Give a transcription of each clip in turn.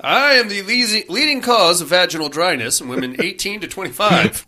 I am the leading cause of vaginal dryness in women 18 to 25.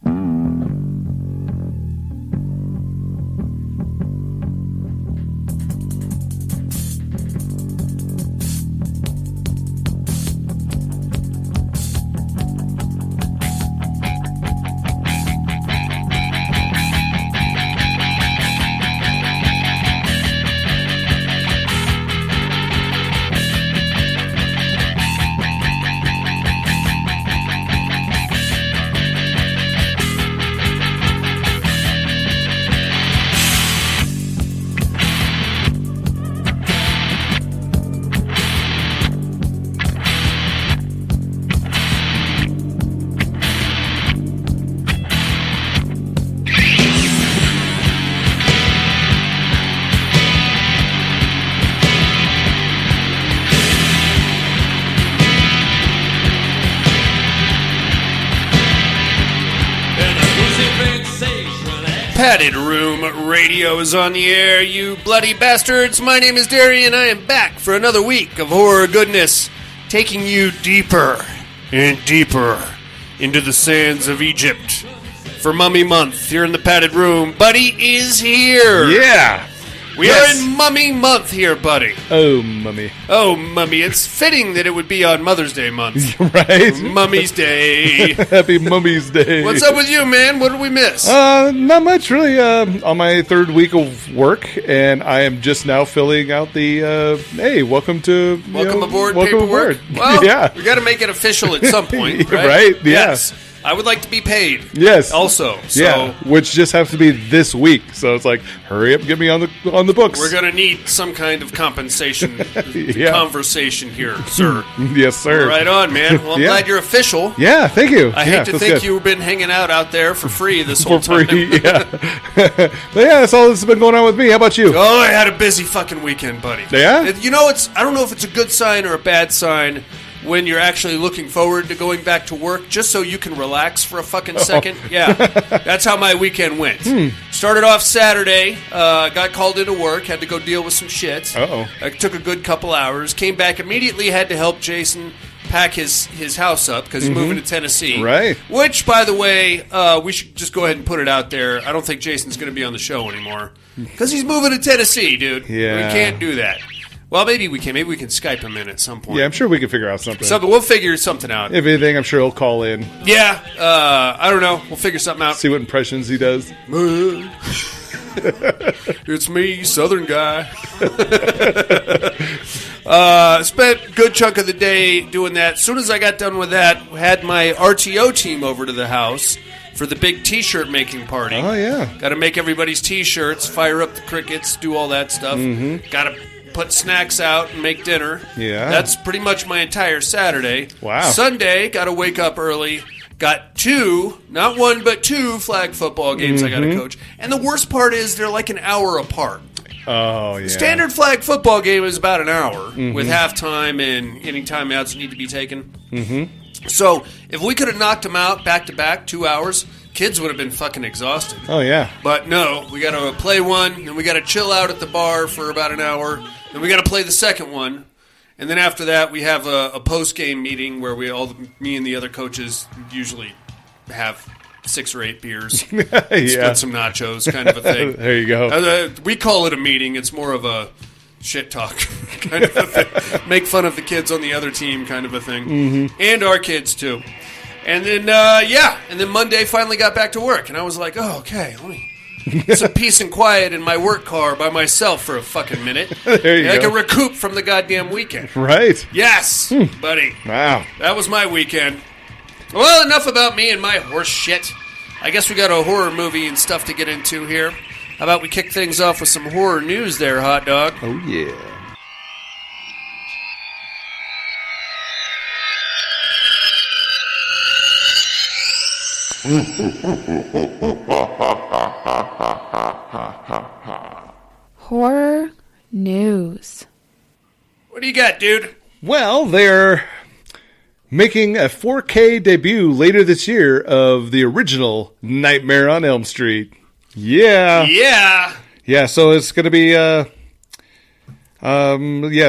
Padded Room Radio is on the air, you bloody bastards. My name is Darian. I am back for another week of horror goodness, taking you deeper and deeper into the sands of Egypt for Mummy Month here in the Padded Room. Buddy is here. Yeah. We are in Mummy Month here, buddy. Oh, Mummy. Oh, Mummy. It's fitting that it would be on Mother's Day month. Right? Mummy's Day. Happy Mummy's Day. What's up with you, man? What did we miss? Not much, really. On my third week of work, and I am just now filling out the, hey, welcome aboard welcome paperwork. Aboard. Well, yeah. we got to make it official at some point, right? Right, yeah. Yes. I would like to be paid. Yes. Also. So yeah, which just has to be this week. So it's like, hurry up, get me on the books. We're going to need some kind of compensation conversation here, sir. Yes, sir. Right on, man. Well, I'm glad you're official. Yeah, thank you. I hate to think you've been hanging out there for free this whole for time. free, yeah. But yeah, that's all that's been going on with me. How about you? Oh, I had a busy fucking weekend, buddy. Yeah? You know, I don't know if it's a good sign or a bad sign when you're actually looking forward to going back to work just so you can relax for a fucking second. Yeah, that's how my weekend went. Started off Saturday, got called into work, had to go deal with some shit. It took a good couple hours, came back immediately, had to help Jason pack his house up because he's moving to Tennessee. Right. Which, by the way, we should just go ahead and put it out there. I don't think Jason's going to be on the show anymore because he's moving to Tennessee, dude. Yeah. We can't do that. Well, maybe we can. Maybe we can Skype him in at some point. Yeah, I'm sure we can figure out something. We'll figure something out. If anything, I'm sure he'll call in. Yeah, I don't know. We'll figure something out. See what impressions he does. It's me, Southern guy. Spent a good chunk of the day doing that. As soon as I got done with that, had my RTO team over to the house for the big T-shirt making party. Oh, yeah. Got to make everybody's T-shirts, fire up the crickets, do all that stuff. Got to put snacks out and make dinner. Yeah. That's pretty much my entire Saturday. Wow. Sunday, got to wake up early. Got two, not one, but two flag football games I got to coach. And the worst part is they're like an hour apart. Oh, yeah. Standard flag football game is about an hour with halftime and any timeouts need to be taken. So if we could have knocked them out back-to-back, 2 hours, kids would have been fucking exhausted. Oh, yeah. But no, we got to play one, and we got to chill out at the bar for about an hour, then we got to play the second one, and then after that we have a post-game meeting where me and the other coaches usually have 6 or 8 beers, split some nachos, kind of a thing. There you go. We call it a meeting. It's more of a shit talk kind of a thing. Make fun of the kids on the other team kind of a thing. And our kids, too. And then, and then Monday finally got back to work. And I was like, oh, okay, let me get some peace and quiet in my work car by myself for a fucking minute. There you go. I can recoup from the goddamn weekend. Right. Yes, buddy. Wow. That was my weekend. Well, enough about me and my horse shit. I guess we got a horror movie and stuff to get into here. How about we kick things off with some horror news there, hot dog? Oh, yeah. Horror news. What do you got, dude? Well, they're making a 4K debut later this year of the original Nightmare on Elm Street. Yeah. Yeah. Yeah, so it's going to be, it's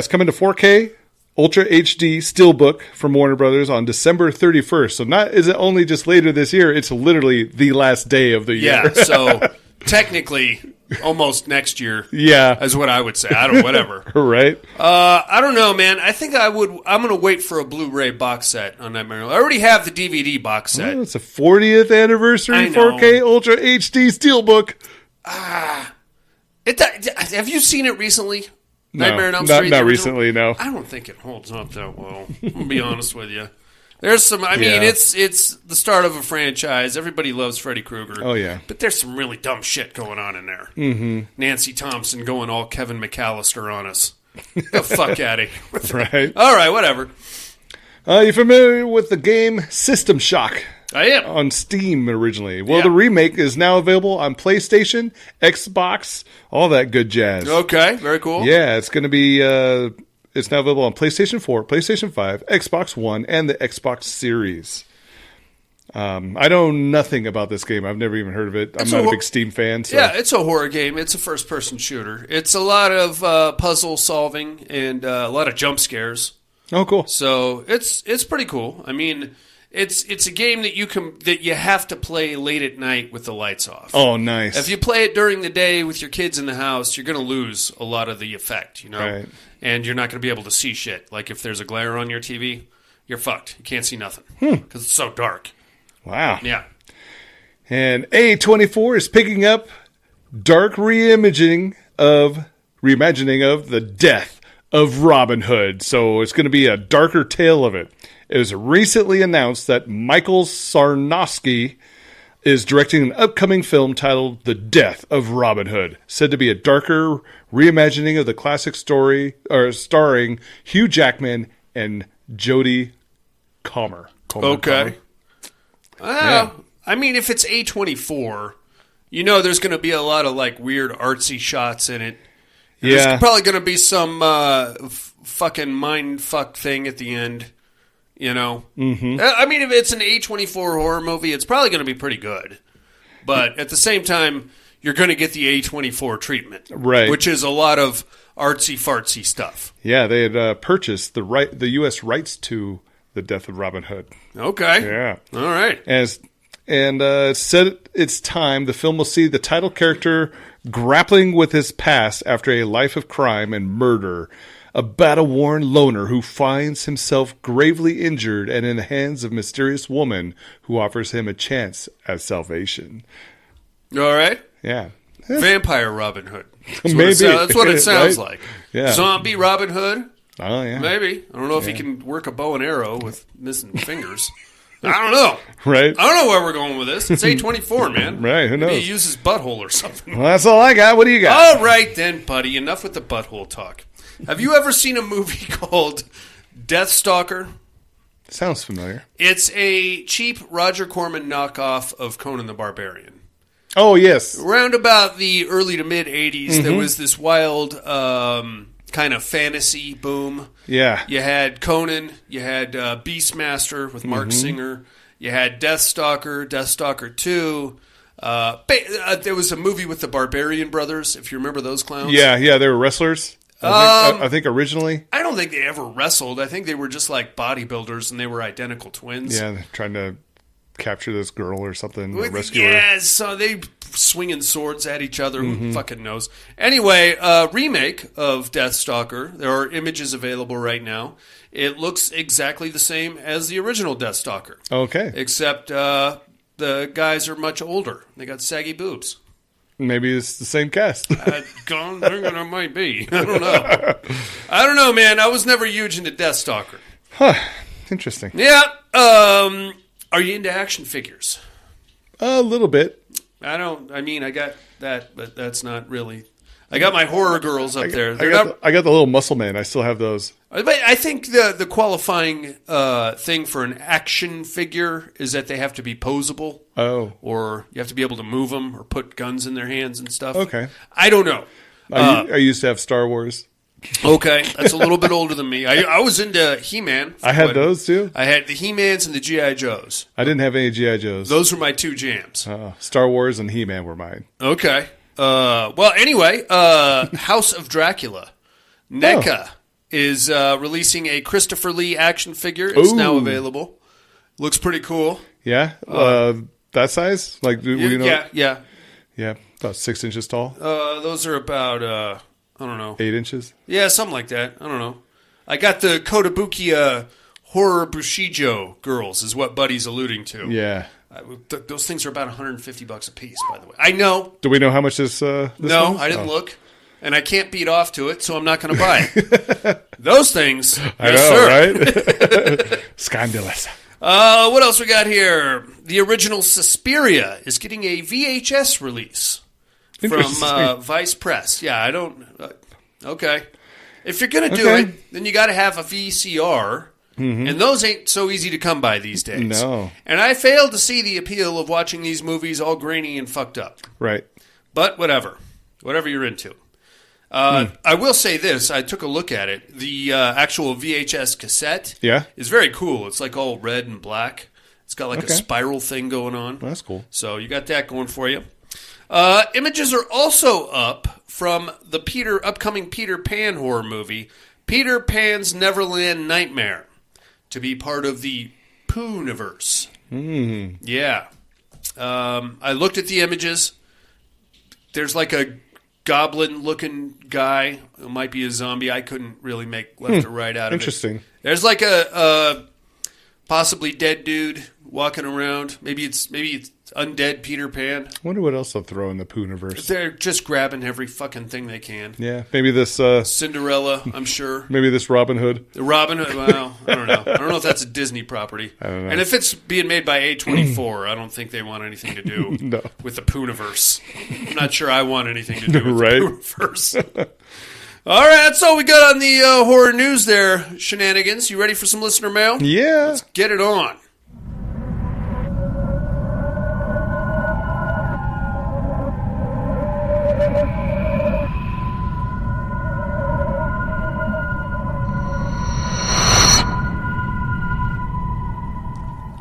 coming to 4K Ultra HD Steelbook from Warner Brothers on December 31st. So not is it only just later this year, it's literally the last day of the year. Yeah, so technically almost next year. Yeah. Is what I would say. I don't whatever. Right. I don't know, man. I think I'm going to wait for a Blu-ray box set on Nightmare. I already have the DVD box set. Oh, it's a 40th anniversary 4K Ultra HD Steelbook. Have you seen it recently? No, Nightmare on Elm Street? Not recently, no. I don't think it holds up that well. I'm going to be honest with you. There's some, I mean, it's the start of a franchise. Everybody loves Freddy Krueger. Oh, yeah. But there's some really dumb shit going on in there. Mm-hmm. Nancy Thompson going all Kevin McAllister on us. Get the fuck out of here. Right. All right, whatever. You familiar with the game System Shock? I am. On Steam originally. Well, the remake is now available on PlayStation, Xbox, all that good jazz. Okay, very cool. Yeah, it's going to be... it's now available on PlayStation 4, PlayStation 5, Xbox One, and the Xbox Series. I know nothing about this game. I've never even heard of it. I'm not a big Steam fan. So. Yeah, it's a horror game. It's a first-person shooter. It's a lot of puzzle solving and a lot of jump scares. Oh, cool. So it's pretty cool. I mean... It's a game that you have to play late at night with the lights off. Oh, nice. If you play it during the day with your kids in the house, you're going to lose a lot of the effect, you know? Right. And you're not going to be able to see shit. Like if there's a glare on your TV, you're fucked. You can't see nothing because it's so dark. Wow. Yeah. And A24 is picking up dark reimagining of the death of Robin Hood. So it's going to be a darker tale of it. It was recently announced that Michael Sarnowski is directing an upcoming film titled The Death of Robin Hood, said to be a darker reimagining of the classic story, starring Hugh Jackman and Jodie Comer. Okay. Well, I mean, if it's A24, you know there's going to be a lot of like weird artsy shots in it. There's probably going to be some fucking mind fuck thing at the end. You know? Mm-hmm. I mean, if it's an A24 horror movie, it's probably going to be pretty good. But at the same time, you're going to get the A24 treatment. Right. Which is a lot of artsy-fartsy stuff. Yeah, they had purchased the U.S. rights to The Death of Robin Hood. Okay. Yeah. All right. And said it's time the film will see the title character grappling with his past after a life of crime and murder. A battle-worn loner who finds himself gravely injured and in the hands of a mysterious woman who offers him a chance at salvation. All right. Yeah. Vampire Robin Hood. Maybe. That's what it sounds like. Yeah. Zombie Robin Hood? Oh, yeah. Maybe. I don't know if he can work a bow and arrow with missing fingers. I don't know. Right. I don't know where we're going with this. It's A24, man. Right, who knows? Maybe he uses butthole or something. Well, that's all I got. What do you got? All right then, buddy. Enough with the butthole talk. Have you ever seen a movie called Deathstalker? Sounds familiar. It's a cheap Roger Corman knockoff of Conan the Barbarian. Oh, yes. Around about the early to mid-'80s, there was this wild kind of fantasy boom. Yeah. You had Conan, you had Beastmaster with Mark Singer, you had Deathstalker, Deathstalker 2. There was a movie with the Barbarian Brothers, if you remember those clowns. Yeah, they were wrestlers. I think originally. I don't think they ever wrestled. I think they were just like bodybuilders and they were identical twins. Yeah, trying to capture this girl or something, or rescue her. Yeah, so they swinging swords at each other. Who fucking knows? Anyway, remake of Deathstalker. There are images available right now. It looks exactly the same as the original Deathstalker. Okay. Except the guys are much older. They got saggy boobs. Maybe it's the same cast. I think it might be. I don't know. I don't know, man. I was never huge into Deathstalker. Huh. Interesting. Yeah. Are you into action figures? A little bit. I got that, but that's not really. I got my horror girls up there. I got the little muscle man. I still have those. But I think the qualifying thing for an action figure is that they have to be posable. Oh. Or you have to be able to move them or put guns in their hands and stuff. Okay. I don't know. I used to have Star Wars. Okay. That's a little bit older than me. I was into He-Man. I had those too. I had the He-Mans and the G.I. Joes. I didn't have any G.I. Joes. Those were my two jams. Star Wars and He-Man were mine. Okay. Well, anyway, House of Dracula. NECA is releasing a Christopher Lee action figure. It's now available. Looks pretty cool. Yeah? That size? Like, Yeah. Yeah, about 6 inches tall. Those are about, I don't know. 8 inches? Yeah, something like that. I don't know. I got the Kotobukiya horror Bushijo girls is what Buddy's alluding to. Yeah. Those things are about $150 a piece, by the way. I know. Do we know how much this No, one? I didn't look. And I can't beat off to it, so I'm not going to buy it. Those things. I yes, know, sir. right? Scandalous. What else we got here? The original Suspiria is getting a VHS release from Vice Press. Yeah, I don't... okay. If you're going to do it, then you got to have a VCR, and those ain't so easy to come by these days. No. And I failed to see the appeal of watching these movies all grainy and fucked up. Right. But whatever. Whatever you're into. I will say this. I took a look at it. The actual VHS cassette is very cool. It's like all red and black. It's got like a spiral thing going on. Well, that's cool. So you got that going for you. Images are also up from the upcoming Peter Pan horror movie, Peter Pan's Neverland Nightmare, to be part of the Pooniverse. Yeah. I looked at the images. There's like a goblin-looking guy. It might be a zombie. I couldn't really make left or right out of Interesting. it. There's like a possibly dead dude walking around. Maybe it's undead Peter Pan. I wonder what else they'll throw in the Pooniverse. They're just grabbing every fucking thing they can. Yeah, maybe this... Cinderella, I'm sure. Maybe this Robin Hood. The Robin Hood, well, I don't know. I don't know if that's a Disney property. I don't know. And if it's being made by A24, I don't think they want anything to do with the Pooniverse. I'm not sure I want anything to do with the Pooniverse. All right, that's all we got on the horror news there, Shenanigans. You ready for some listener mail? Yeah. Let's get it on.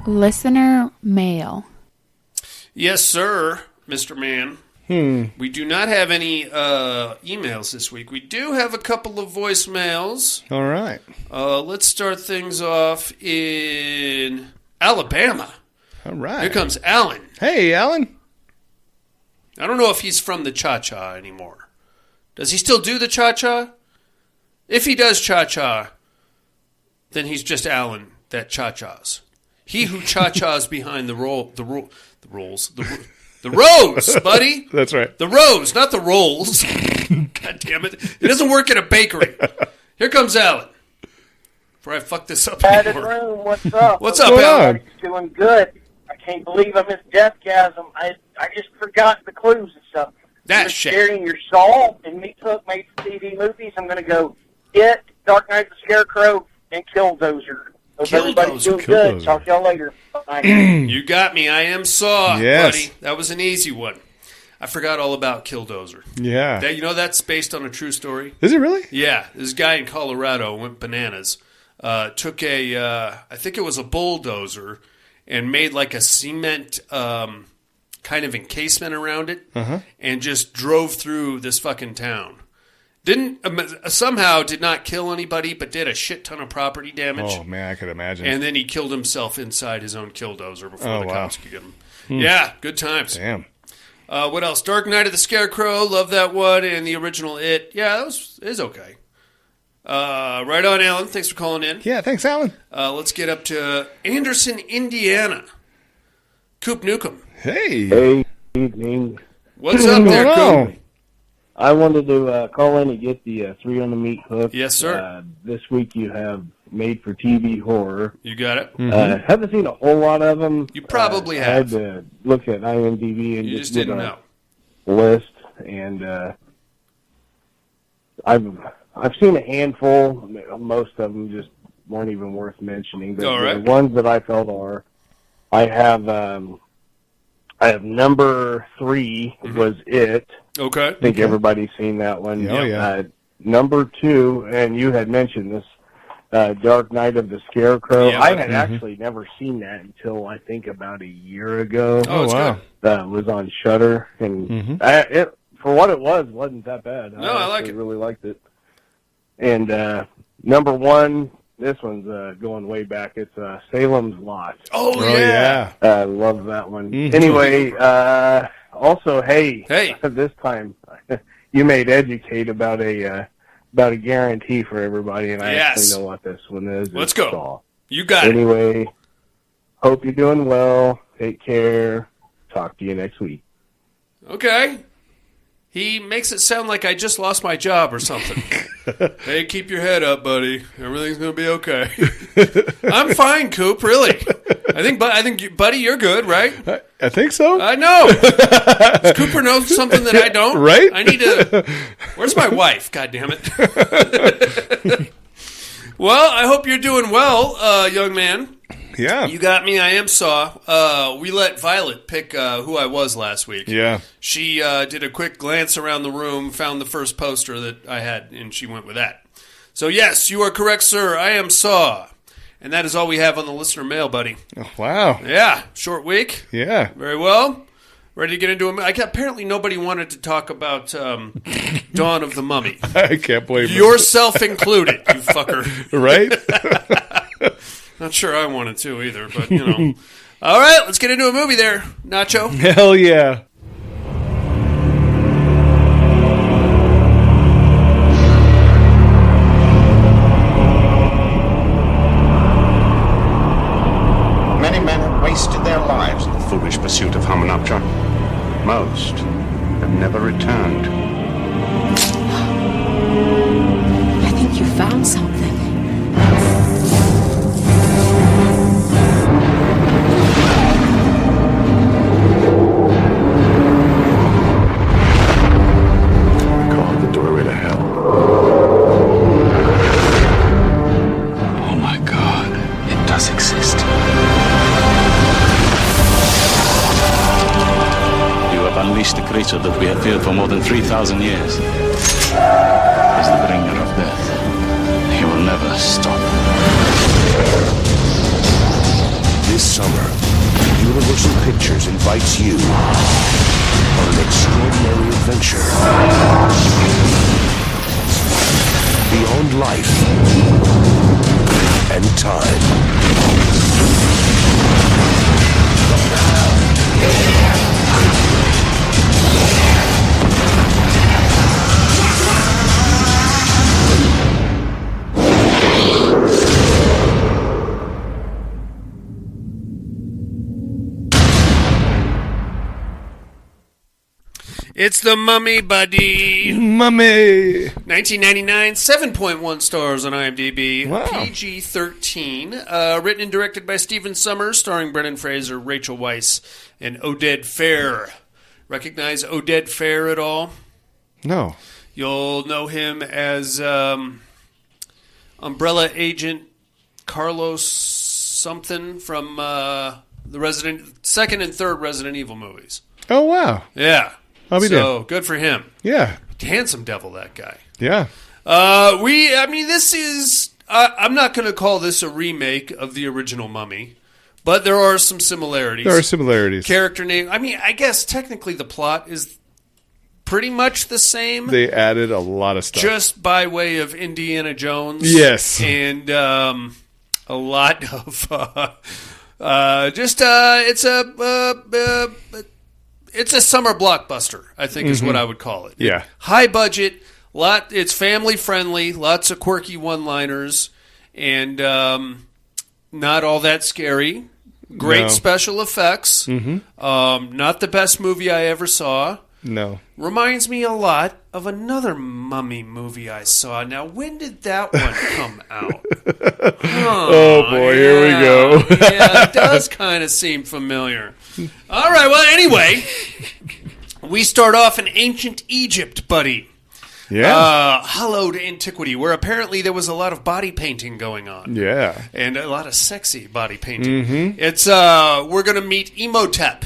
Listener mail. Yes, sir, Mr. Man. We do not have any emails this week. We do have a couple of voicemails. All right. Let's start things off in Alabama. All right. Here comes Alan. Hey, Alan. I don't know if he's from the Cha-Cha anymore. Does he still do the Cha-Cha? If he does Cha-Cha, then he's just Alan that Cha-Chas. He who cha-chas behind the rose, buddy. That's right. The rose, not the rolls. God damn it. It doesn't work at a bakery. Here comes Alan. Before I fuck this up anymore. Room, what's up? What's up, Alan? Doing good. I can't believe I missed Deathgasm. I just forgot the clues and stuff. That You're shit. Sharing your soul and Me Took made for TV movies. I'm going to go It, Dark Knight the Scarecrow, and Killdozer. Hope everybody's doing good. Talk to y'all later. Bye. You got me. I am Saw, Yes. buddy. That was an easy one. I forgot all about Killdozer. Yeah. That's based on a true story? Is it really? Yeah. This guy in Colorado went bananas. Took I think it was a bulldozer, and made like a cement kind of encasement around it, and just drove through this fucking town. Somehow did not kill anybody, but did a shit ton of property damage. Oh, man, I could imagine. And then he killed himself inside his own killdozer before the cops could get him. Hmm. Yeah, good times. Damn. What else? Dark Knight of the Scarecrow, love that one, and the original It. Yeah, that is okay. Right on, Alan. Thanks for calling in. Yeah, thanks, Alan. Let's get up to Anderson, Indiana. Coop Newcomb. Hey. Hey, evening. What's up there, Coop? I wanted to call in and get the 3 on the Meat hook. Yes, sir. This week you have made for TV horror. You got it. Haven't seen a whole lot of them. You probably I have. had to look at IMDb and You just didn't know. List, and I've seen a handful. Most of them just weren't even worth mentioning. But All right. the ones that I felt are, I have number 3 was It. Okay. I think everybody's seen that one. Oh, yeah. Number 2, and you had mentioned this, Dark Knight of the Scarecrow. Yeah, I had actually never seen that until I think about a year ago. Oh, it's wow. good. That was on Shudder, and it, for what it was, wasn't that bad. No, I like actually it. really liked it. And Number one, this one's going way back. It's Salem's Lot. Oh yeah. I love that one. Mm-hmm. Anyway, also, hey, this time you made educate about a guarantee for everybody, and I actually know what this one is. Let's go. Saw. You got it. Anyway, hope you're doing well. Take care. Talk to you next week. Okay. He makes it sound like I just lost my job or something. Hey, keep your head up, buddy. Everything's going to be okay. I'm fine, Coop, really. I think, buddy, you're good, right? I think so. I know. Does Cooper know something that I don't? Right? I need to... Where's my wife? God damn it. Well, I hope you're doing well, young man. Yeah. You got me. I am Saw. We let Violet pick who I was last week. Yeah. She did a quick glance around the room, found the first poster that I had, and she went with that. So, yes, you are correct, sir. I am Saw. And that is all we have on the listener mail, buddy. Oh, wow. Yeah. Short week. Yeah. Very well. Ready to get into it? Apparently nobody wanted to talk about Dawn of the Mummy. I can't believe it. Yourself included, you fucker. Right? Not sure I wanted to either, but, you know. All right, let's get into a movie there, Nacho. Hell yeah. Many men have wasted their lives in the foolish pursuit of Hamunaptra. Most have never returned. I think you found something. The creature that we have feared for more than 3,000 years is the bringer of death. He will never stop. This summer, Universal Pictures invites you on an extraordinary adventure beyond life and time. It's The Mummy, buddy. Mummy. 1999, 7.1 stars on IMDb. Wow. PG-13. Written and directed by Stephen Sommers, starring Brendan Fraser, Rachel Weisz, and Oded Fehr. Recognize Oded Fehr at all? No. You'll know him as Umbrella Agent Carlos something from the second and third Resident Evil movies. Oh, wow. Yeah. I'll be so good for him. Yeah. Handsome devil, that guy. Yeah. This is, I'm not going to call this a remake of the original Mummy, but there are some similarities. There are similarities. Character name. I guess technically the plot is pretty much the same. They added a lot of stuff. Just by way of Indiana Jones. Yes. And a lot of, it's a summer blockbuster, I think is what I would call it. Yeah. High budget, it's family friendly, lots of quirky one-liners, and not all that scary. Great special effects. Not the best movie I ever saw. No. Reminds me a lot of another Mummy movie I saw. Now, when did that one come out? Oh, boy, here we go. Yeah, it does kind of seem familiar. All right, well, anyway, we start off in ancient Egypt, buddy. Yeah. Hallowed antiquity, where apparently there was a lot of body painting going on. Yeah. And a lot of sexy body painting. It's we're going to meet Imhotep.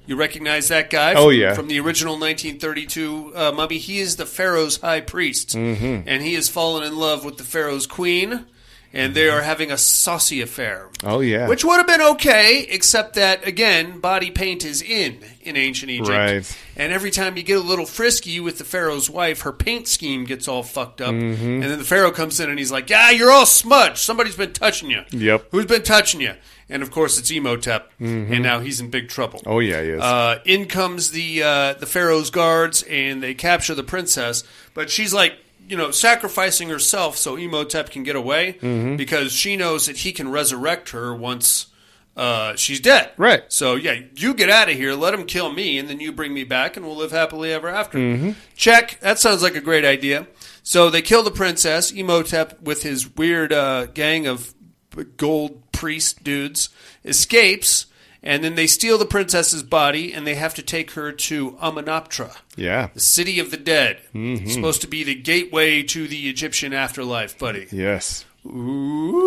You recognize that guy? From the original 1932 Mummy. He is the Pharaoh's high priest. And he has fallen in love with the Pharaoh's queen. and they are having a saucy affair. Oh, yeah. Which would have been okay, except that, again, body paint is in ancient Egypt. Right. And every time you get a little frisky with the pharaoh's wife, her paint scheme gets all fucked up. And then the pharaoh comes in and he's like, yeah, you're all smudged. Somebody's been touching you. Yep. Who's been touching you? And, of course, it's Imhotep, and now he's in big trouble. Oh, yeah, he is. In comes the pharaoh's guards, and they capture the princess. But she's like, sacrificing herself so Imhotep can get away because she knows that he can resurrect her once she's dead. Right. So, yeah, you get out of here, let him kill me, and then you bring me back, and we'll live happily ever after. Check. That sounds like a great idea. So they kill the princess. Imhotep, with his weird gang of gold priest dudes, escapes, and then they steal the princess's body, and they have to take her to Amenoptera, Yeah. the city of the dead. It's supposed to be the gateway to the Egyptian afterlife, buddy. Yes. Ooh.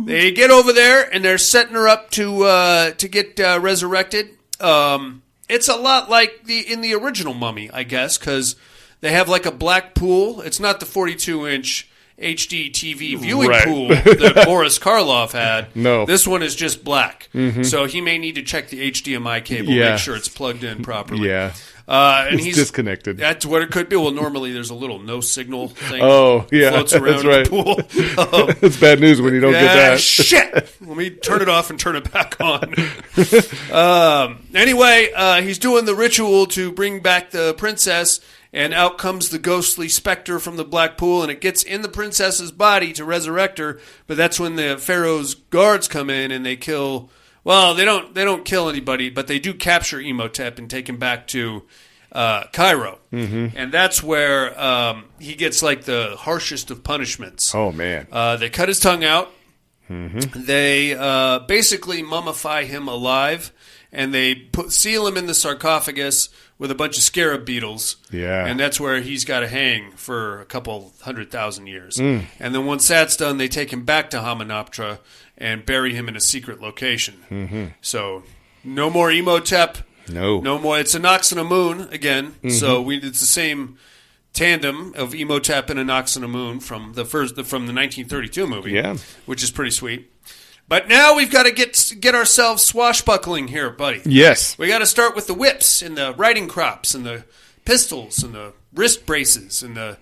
They get over there, and they're setting her up to get resurrected. It's a lot like in the original Mummy, I guess, because they have like a black pool. It's not the 42-inch HD TV viewing pool that Boris Karloff had. No. This one is just black. So he may need to check the HDMI cable, make sure it's plugged in properly. Yeah. And he's disconnected. That's what it could be. Well, normally there's a little no signal thing. Oh, yeah. Floats around That's right. the pool. It's bad news when you don't get that. Shit! Let me turn it off and turn it back on. Anyway, he's doing the ritual to bring back the princess, and out comes the ghostly specter from the black pool, and it gets in the princess's body to resurrect her. But that's when the pharaoh's guards come in and they kill. Well, they don't kill anybody, but they do capture Imhotep and take him back to Cairo, and that's where he gets like the harshest of punishments. Oh man! They cut his tongue out. They basically mummify him alive, and they seal him in the sarcophagus with a bunch of scarab beetles. Yeah. And that's where he's got to hang for a couple 100,000 years. And then once that's done, they take him back to Amenoptera and bury him in a secret location. So no more Imhotep. No more. It's Enox and a moon again. So it's the same tandem of Imhotep and Enox and a moon from the 1932 movie, which is pretty sweet. But now we've got to get ourselves swashbuckling here, buddy. Yes. We got to start with the whips and the riding crops and the pistols and the wrist braces and the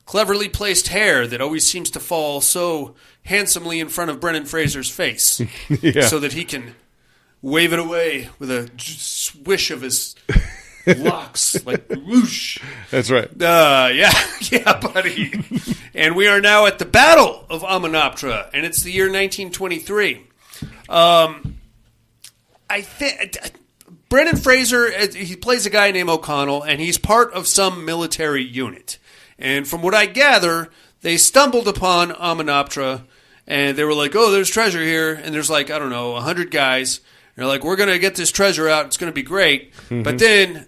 cleverly placed hair that always seems to fall so handsomely in front of Brendan Fraser's face so that he can wave it away with a swish of his locks, like whoosh. That's right. Yeah, buddy. And we are now at the Battle of Amenoptera, and it's the year 1923. I think Brendan Fraser, he plays a guy named O'Connell, and he's part of some military unit. And from what I gather, they stumbled upon Amenoptera, and they were like, "Oh, there's treasure here," and there's like, I don't know, 100 guys. They're like, we're going to get this treasure out. It's going to be great. But then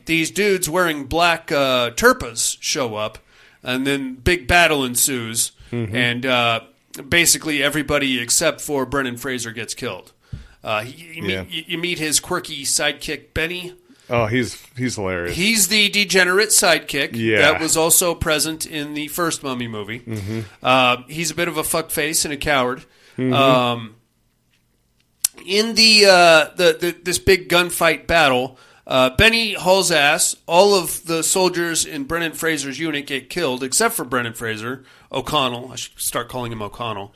these dudes wearing black turpas show up, and then big battle ensues. And basically everybody except for Brendan Fraser gets killed. You meet his quirky sidekick, Benny. Oh, he's hilarious. He's the degenerate sidekick that was also present in the first Mummy movie. He's a bit of a fuckface and a coward. In this big gunfight battle, Benny hauls ass. All of the soldiers in Brendan Fraser's unit get killed, except for Brendan Fraser. O'Connell. I should start calling him O'Connell.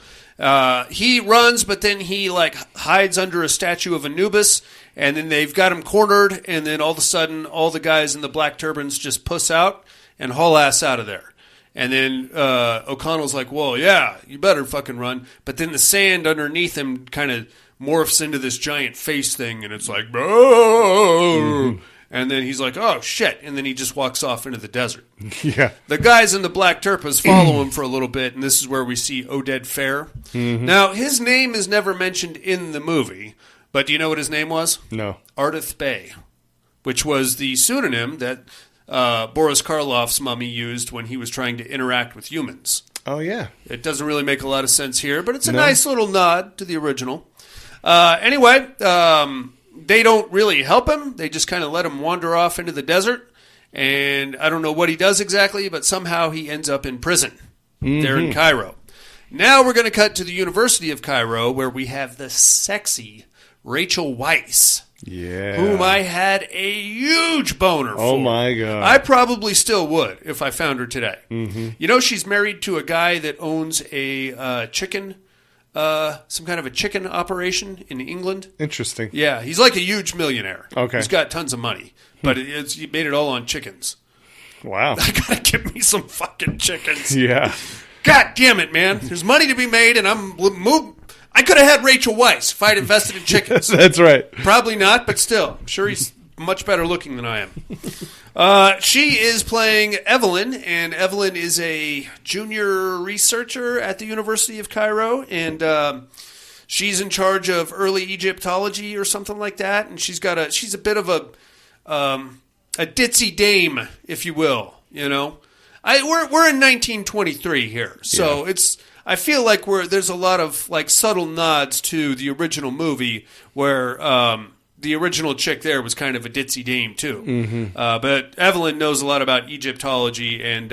He runs, but then he hides under a statue of Anubis, and then they've got him cornered, and then all of a sudden, all the guys in the black turbans just puss out and haul ass out of there. And then O'Connell's like, well, yeah, you better fucking run. But then the sand underneath him kind of morphs into this giant face thing, and it's like, and then he's like, oh, shit, and then he just walks off into the desert. Yeah. The guys in the black turpas follow him for a little bit, and this is where we see Oded Fair. Now, his name is never mentioned in the movie, but do you know what his name was? No. Ardith Bey, which was the pseudonym that Boris Karloff's mummy used when he was trying to interact with humans. Oh, yeah. It doesn't really make a lot of sense here, but it's a nice little nod to the original. Anyway, they don't really help him. They just kind of let him wander off into the desert. And I don't know what he does exactly, but somehow he ends up in prison. there in Cairo. Now we're going to cut to the University of Cairo, where we have the sexy Rachel Weisz. Yeah. Whom I had a huge boner for. Oh, my God. I probably still would if I found her today. Mm-hmm. You know, she's married to a guy that owns a chicken, some kind of a chicken operation in England. Interesting. Yeah, he's like a huge millionaire. Okay. He's got tons of money, but he made it all on chickens. Wow. I got to give me some fucking chickens. Yeah. God damn it, man. There's money to be made, and I could have had Rachel Weisz if I'd invested in chickens. That's right. Probably not, but still. I'm sure he's much better looking than I am. She is playing Evelyn, and Evelyn is a junior researcher at the University of Cairo, and she's in charge of early Egyptology or something like that, and she's a bit of a ditzy dame, if you will, you know. We're in 1923 here, so I feel like there's a lot of like subtle nods to the original movie where the original chick there was kind of a ditzy dame too. Mm-hmm. But Evelyn knows a lot about Egyptology, and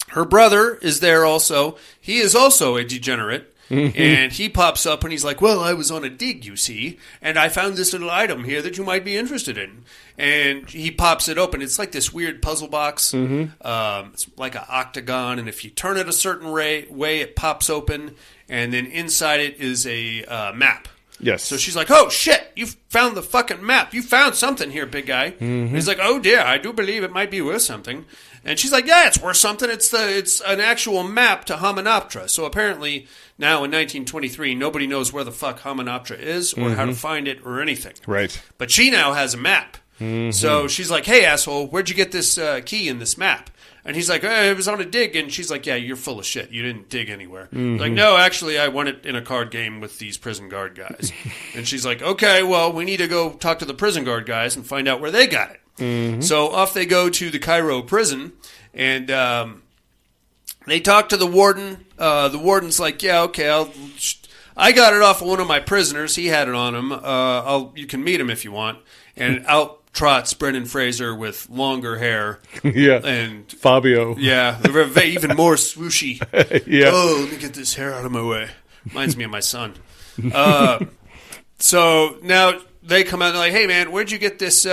her brother is there also. He is also a degenerate. And he pops up and he's like, well, I was on a dig, you see, and I found this little item here that you might be interested in. And he pops it open. It's like this weird puzzle box. Mm-hmm. It's like an octagon, and if you turn it a certain way, it pops open, and then inside it is a map. Yes. So she's like, oh, shit, you found the fucking map. You found something here, big guy. Mm-hmm. And he's like, oh, dear, I do believe it might be worth something. And she's like, yeah, it's worth something. It's an actual map to Hamunaptra. So apparently now in 1923, nobody knows where the fuck Hamunaptra is or how to find it or anything. Right. But she now has a map. Mm-hmm. So she's like, hey, asshole, where'd you get this key in this map? And he's like, it was on a dig. And she's like, yeah, you're full of shit. You didn't dig anywhere. Mm-hmm. Like, no, actually, I won it in a card game with these prison guard guys. And she's like, okay, well, we need to go talk to the prison guard guys and find out where they got it. Mm-hmm. So off they go to the Cairo prison, and they talk to the warden. The warden's like, yeah, okay, I got it off of one of my prisoners. He had it on him. You can meet him if you want. And out trots Brendan Fraser with longer hair. Yeah. And Fabio. Yeah. They're even more swooshy. Yeah. Oh, let me get this hair out of my way. Reminds me of my son. So now they come out and they're like, hey, man, where'd you get this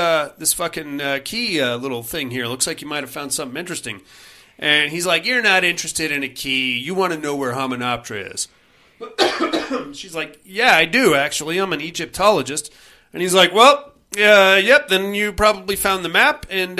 fucking key little thing here? Looks like you might have found something interesting. And he's like, you're not interested in a key. You want to know where Hamunaptra is. She's like, yeah, I do, actually. I'm an Egyptologist. And he's like, well, yep, then you probably found the map. And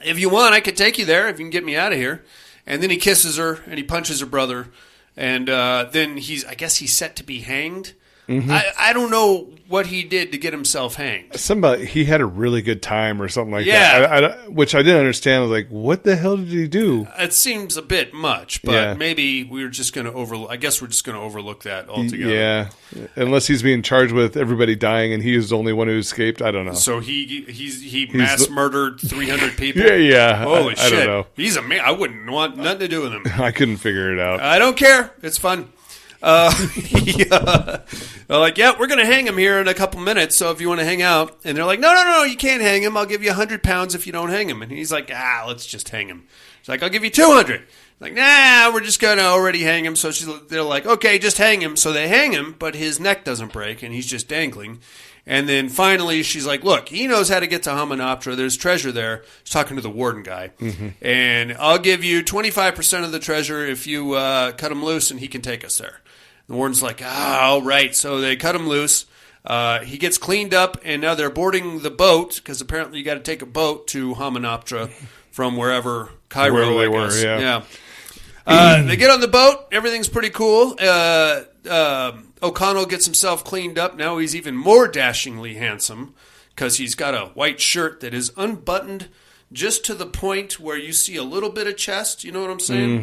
if you want, I could take you there if you can get me out of here. And then he kisses her and he punches her brother. And then I guess he's set to be hanged. Mm-hmm. I don't know what he did to get himself hanged. He had a really good time or something like that. Which I didn't understand. I was like, what the hell did he do? It seems a bit much, but maybe we're just going to overlook. I guess we're just going to overlook that altogether. Yeah, unless he's being charged with everybody dying and he is the only one who escaped. I don't know. So he mass murdered 300 people. Yeah. Holy shit! I don't know. He's a man. I wouldn't want nothing to do with him. I couldn't figure it out. I don't care. It's fun. Like, yeah, we're going to hang him here in a couple minutes, so if you want to hang out. And they're like, no, you can't hang him. I'll give you 100 pounds if you don't hang him. And he's like, let's just hang him. She's like, I'll give you 200. Like, nah, we're just going to already hang him. So they're like, okay, just hang him. So they hang him, but his neck doesn't break, and he's just dangling. And then finally she's like, look, he knows how to get to Hamunaptra. There's treasure there. She's talking to the warden guy. Mm-hmm. And I'll give you 25% of the treasure if you cut him loose, and he can take us there. The warden's like, all right. So they cut him loose. He gets cleaned up, and now they're boarding the boat, because apparently you got to take a boat to Hamunaptra from wherever Cairo they were. Yeah. They get on the boat. Everything's pretty cool. O'Connell gets himself cleaned up. Now he's even more dashingly handsome, because he's got a white shirt that is unbuttoned just to the point where you see a little bit of chest. You know what I'm saying?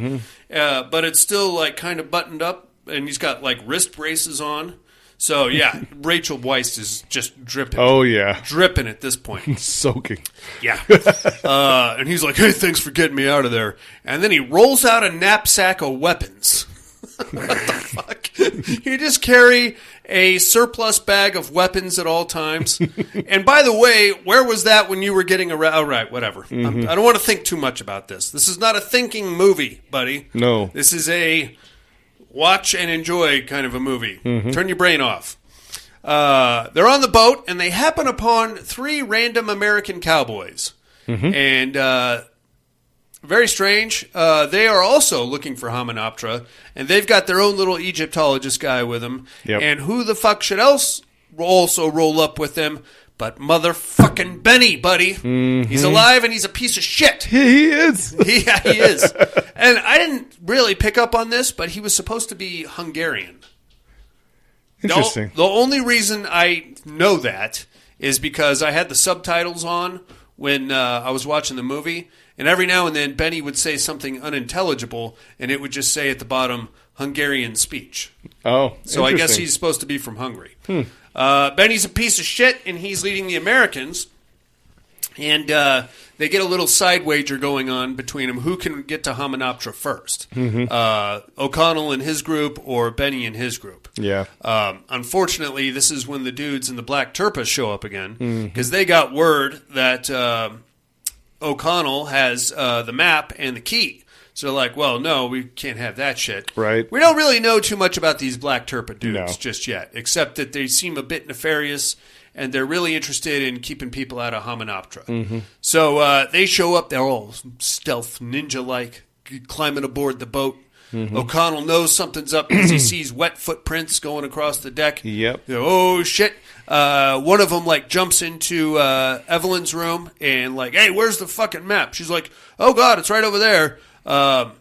Mm-hmm. But it's still like kind of buttoned up. And he's got, like, wrist braces on. So, yeah, Rachel Weisz is just dripping. Oh, yeah. Dripping at this point. Soaking. Yeah. And he's like, hey, thanks for getting me out of there. And then he rolls out a knapsack of weapons. What the fuck? You just carry a surplus bag of weapons at all times. And by the way, where was that when you were getting around? All right, whatever. Mm-hmm. I don't want to think too much about this. This is not a thinking movie, buddy. No. This is a watch and enjoy kind of a movie. Mm-hmm. Turn your brain off. They're on the boat, and they happen upon 3 random American cowboys. Mm-hmm. And very strange. They are also looking for Hymenoptera, and they've got their own little Egyptologist guy with them. Yep. And who the fuck should else also roll up with them but motherfucking Benny, buddy. Mm-hmm. He's alive, and he's a piece of shit. He is. Yeah, he is. And I didn't really pick up on this, but he was supposed to be Hungarian. Interesting. The only reason I know that is because I had the subtitles on when I was watching the movie, and every now and then Benny would say something unintelligible, and it would just say at the bottom, Hungarian speech. Oh, so I guess he's supposed to be from Hungary. Benny's a piece of shit, and he's leading the Americans, and they get a little side wager going on between them. Who can get to Hymenoptera first? O'Connell and his group, or Benny and his group? Yeah. Unfortunately, this is when the dudes in the Black Turpas show up again, because they got word that O'Connell has the map and the key. So they're like, well, no, we can't have that shit. Right. We don't really know too much about these Black Turpa dudes No. just yet, except that they seem a bit nefarious, and they're really interested in keeping people out of Hymenoptera. So they show up, they're all stealth ninja-like, climbing aboard the boat. O'Connell knows something's up because he sees wet footprints going across the deck. Yep. Oh, shit. One of them, like, jumps into Evelyn's room and, like, hey, where's the fucking map? She's like, oh, God, it's right over there. A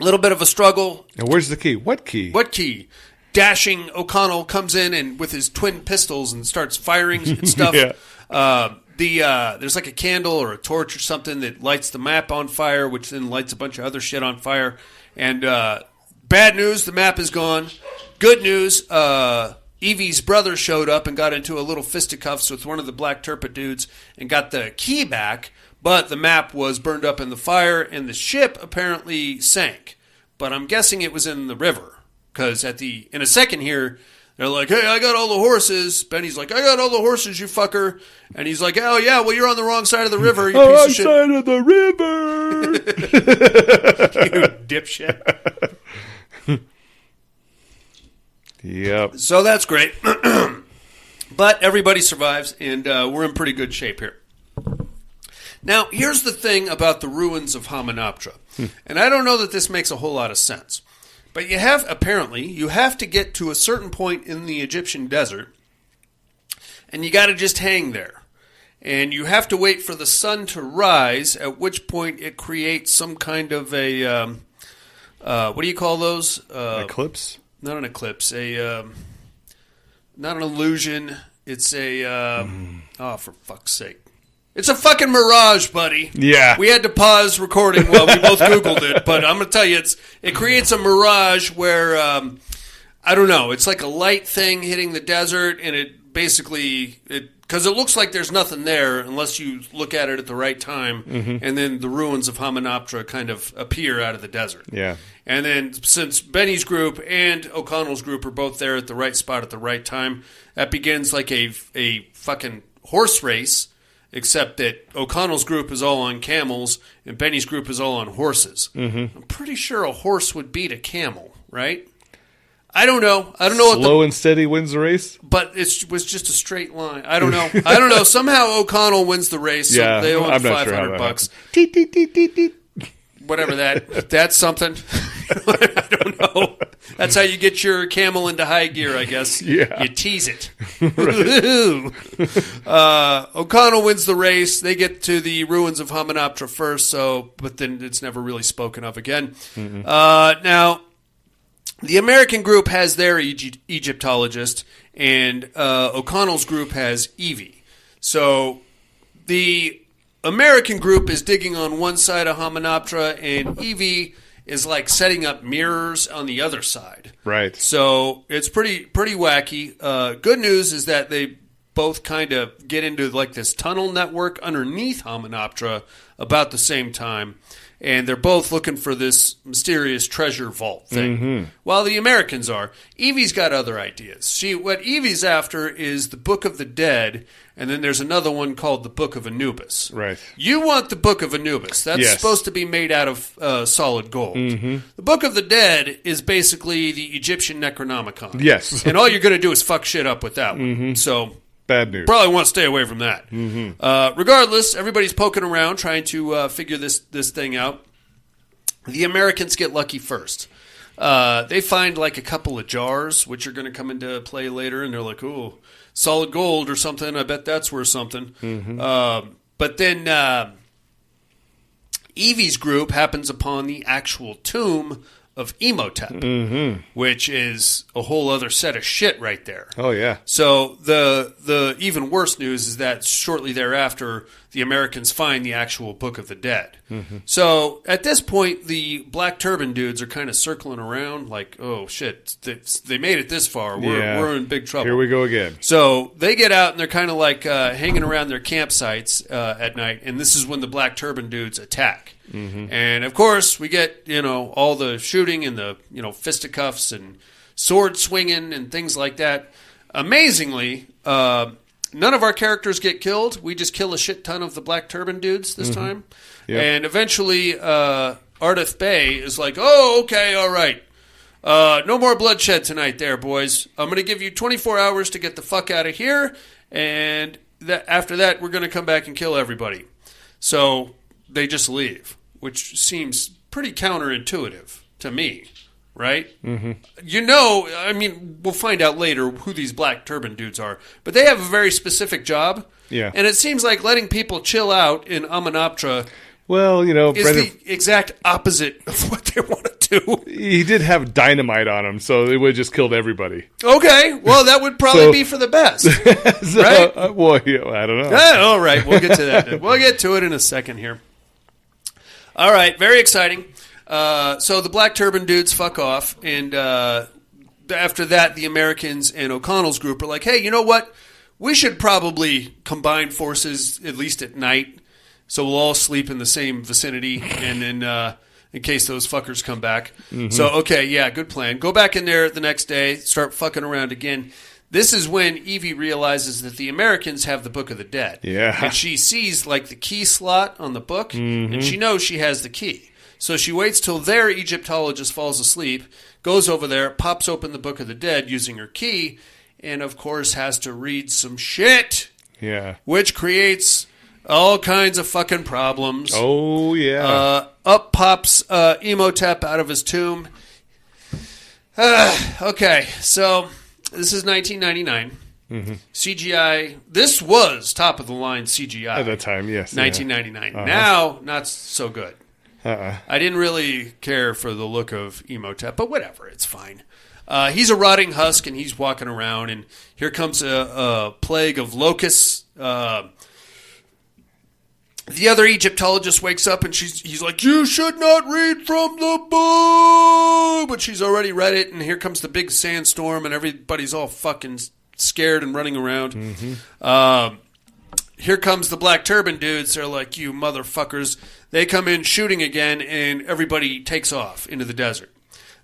little bit of a struggle. And where's the key? What key? What key? Dashing O'Connell comes in and with his twin pistols and starts firing and stuff. There's like a candle or a torch or something that lights the map on fire, which then lights a bunch of other shit on fire. And bad news, the map is gone. Good news, Evie's brother showed up and got into a little fisticuffs with one of the Black Turpa dudes and got the key back, but the map was burned up in the fire and the ship apparently sank. But I'm guessing it was in the river, because in a second here, they're like, hey, I got all the horses. Benny's like, I got all the horses, you fucker. And he's like, oh, yeah, well, you're on the wrong side of the river, you piece of shit. Side of the river. You dipshit. Yep. So that's great. But everybody survives, and we're in pretty good shape here. Now, here's the thing about the ruins of Hymenoptera. And I don't know that this makes a whole lot of sense. But you have to get to a certain point in the Egyptian desert, and you got to just hang there. And you have to wait for the sun to rise, at which point it creates some kind of a, what do you call those? Eclipse? Not an eclipse. Not an illusion. It's a, oh, for fuck's sake. It's a fucking mirage, buddy. Yeah. We had to pause recording while we both Googled it, but I'm going to tell you, it creates a mirage where, I don't know, it's like a light thing hitting the desert, and it basically, because it looks like there's nothing there unless you look at it at the right time, and then the ruins of Hymenoptera kind of appear out of the desert. Yeah. And then since Benny's group and O'Connell's group are both there at the right spot at the right time, that begins like a fucking horse race, except that O'Connell's group is all on camels and Benny's group is all on horses. I'm pretty sure a horse would beat a camel, right? I don't know. Slow and steady wins the race? But it was just a straight line. I don't know. Somehow O'Connell wins the race, so they owe him $500. Teet, teet, teet, teet, teet. Whatever that's something. I don't know. That's how you get your camel into high gear, I guess. Yeah. You tease it. O'Connell wins the race. They get to the ruins of Hymenoptera first, but then it's never really spoken of again. Now, the American group has their Egyptologist, and O'Connell's group has Evie. So the American group is digging on one side of Hymenoptera, and Evie is like setting up mirrors on the other side. Right. So it's pretty wacky. Good news is that they both kind of get into like this tunnel network underneath Hymenoptera about the same time. and they're both looking for this mysterious treasure vault thing. While the Americans are, Evie's got other ideas. What Evie's after is the Book of the Dead, and then there's another one called the Book of Anubis. Right. You want the Book of Anubis. That's supposed to be made out of solid gold. The Book of the Dead is basically the Egyptian Necronomicon. Yes. And all you're going to do is fuck shit up with that one. So... bad news. Probably want to stay away from that. Regardless, everybody's poking around trying to figure this thing out. The Americans get lucky first. They find like a couple of jars, which are going to come into play later, and they're like, "Ooh, solid gold or something. I bet that's worth something." But then Evie's group happens upon the actual tomb of Imhotep, which is a whole other set of shit right there. Oh, yeah. So the even worse news is that shortly thereafter, the Americans find the actual Book of the Dead. So at this point, the black turban dudes are kind of circling around like, oh, shit, they made it this far. We're in big trouble. Here we go again. So they get out, and they're kind of like hanging around their campsites at night, and this is when the black turban dudes attack. And of course, we get all the shooting and the fisticuffs and sword swinging and things like that. Amazingly, none of our characters get killed. We just kill a shit ton of the black turban dudes this time. Yep. And eventually, Ardith Bay is like, "Oh, okay, all right. No more bloodshed tonight, there, boys. I'm going to give you 24 hours to get the fuck out of here, and after that, we're going to come back and kill everybody." So they just leave, which seems pretty counterintuitive to me, right? I mean, we'll find out later who these black turban dudes are, but they have a very specific job. Yeah. And it seems like letting people chill out in Amenoptera is the exact opposite of what they want to do. He did have dynamite on him, so they would have just killed everybody. Okay, well, that would probably be for the best, right? I don't know. All right, we'll get to that. We'll get to it in a second here. All right, very exciting. So the black turban dudes fuck off, and after that, the Americans and O'Connell's group are like, "Hey, you know what? We should probably combine forces, at least at night, so we'll all sleep in the same vicinity, and then in case those fuckers come back." So, okay, yeah, good plan. Go back in there the next day, start fucking around again. This is when Evie realizes that the Americans have the Book of the Dead. Yeah. And she sees, like, the key slot on the book, and she knows she has the key. So she waits till their Egyptologist falls asleep, goes over there, pops open the Book of the Dead using her key, and, of course, has to read some shit. Yeah. Which creates all kinds of fucking problems. Oh, yeah. Up pops Imhotep out of his tomb. Okay, so... This is 1999. CGI. This was top of the line CGI at that time. Yes, 1999. Now, not so good. I didn't really care for the look of Imhotep, but whatever, it's fine. He's a rotting husk, and he's walking around, and here comes a plague of locusts. The other Egyptologist wakes up, and he's like, "You should not read from the book!" But she's already read it, and here comes the big sandstorm, and everybody's all fucking scared and running around. Here comes the black turban dudes. They're like, "You motherfuckers." They come in shooting again, and everybody takes off into the desert.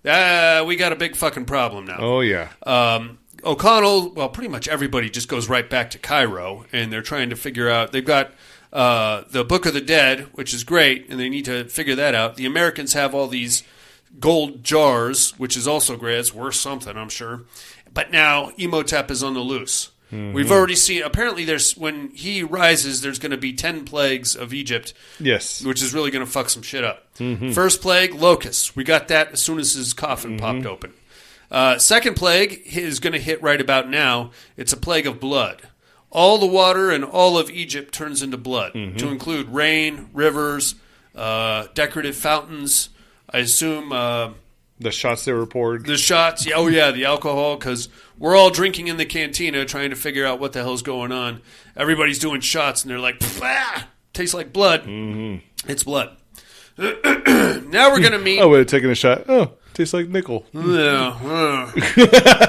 We got a big fucking problem now. Oh, yeah. O'Connell, well, pretty much everybody just goes right back to Cairo, and they're trying to figure out, they've got the Book of the Dead, which is great, and they need to figure that out. The Americans have all these gold jars, which is also great. It's worth something, I'm sure. But now Imhotep is on the loose. We've already seen, apparently when he rises, there's going to be 10 plagues of Egypt. Yes. Which is really going to fuck some shit up. First plague, locusts. We got that as soon as his coffin popped open. Second plague is going to hit right about now. It's a plague of blood. All the water in all of Egypt turns into blood, to include rain, rivers, decorative fountains. I assume... the shots they were poured. The shots, oh yeah, the alcohol, because we're all drinking in the cantina trying to figure out what the hell's going on. Everybody's doing shots, and they're like, tastes like blood. It's blood. Now we're going to meet... Oh, wait, taking a shot. Oh, tastes like nickel. Yeah.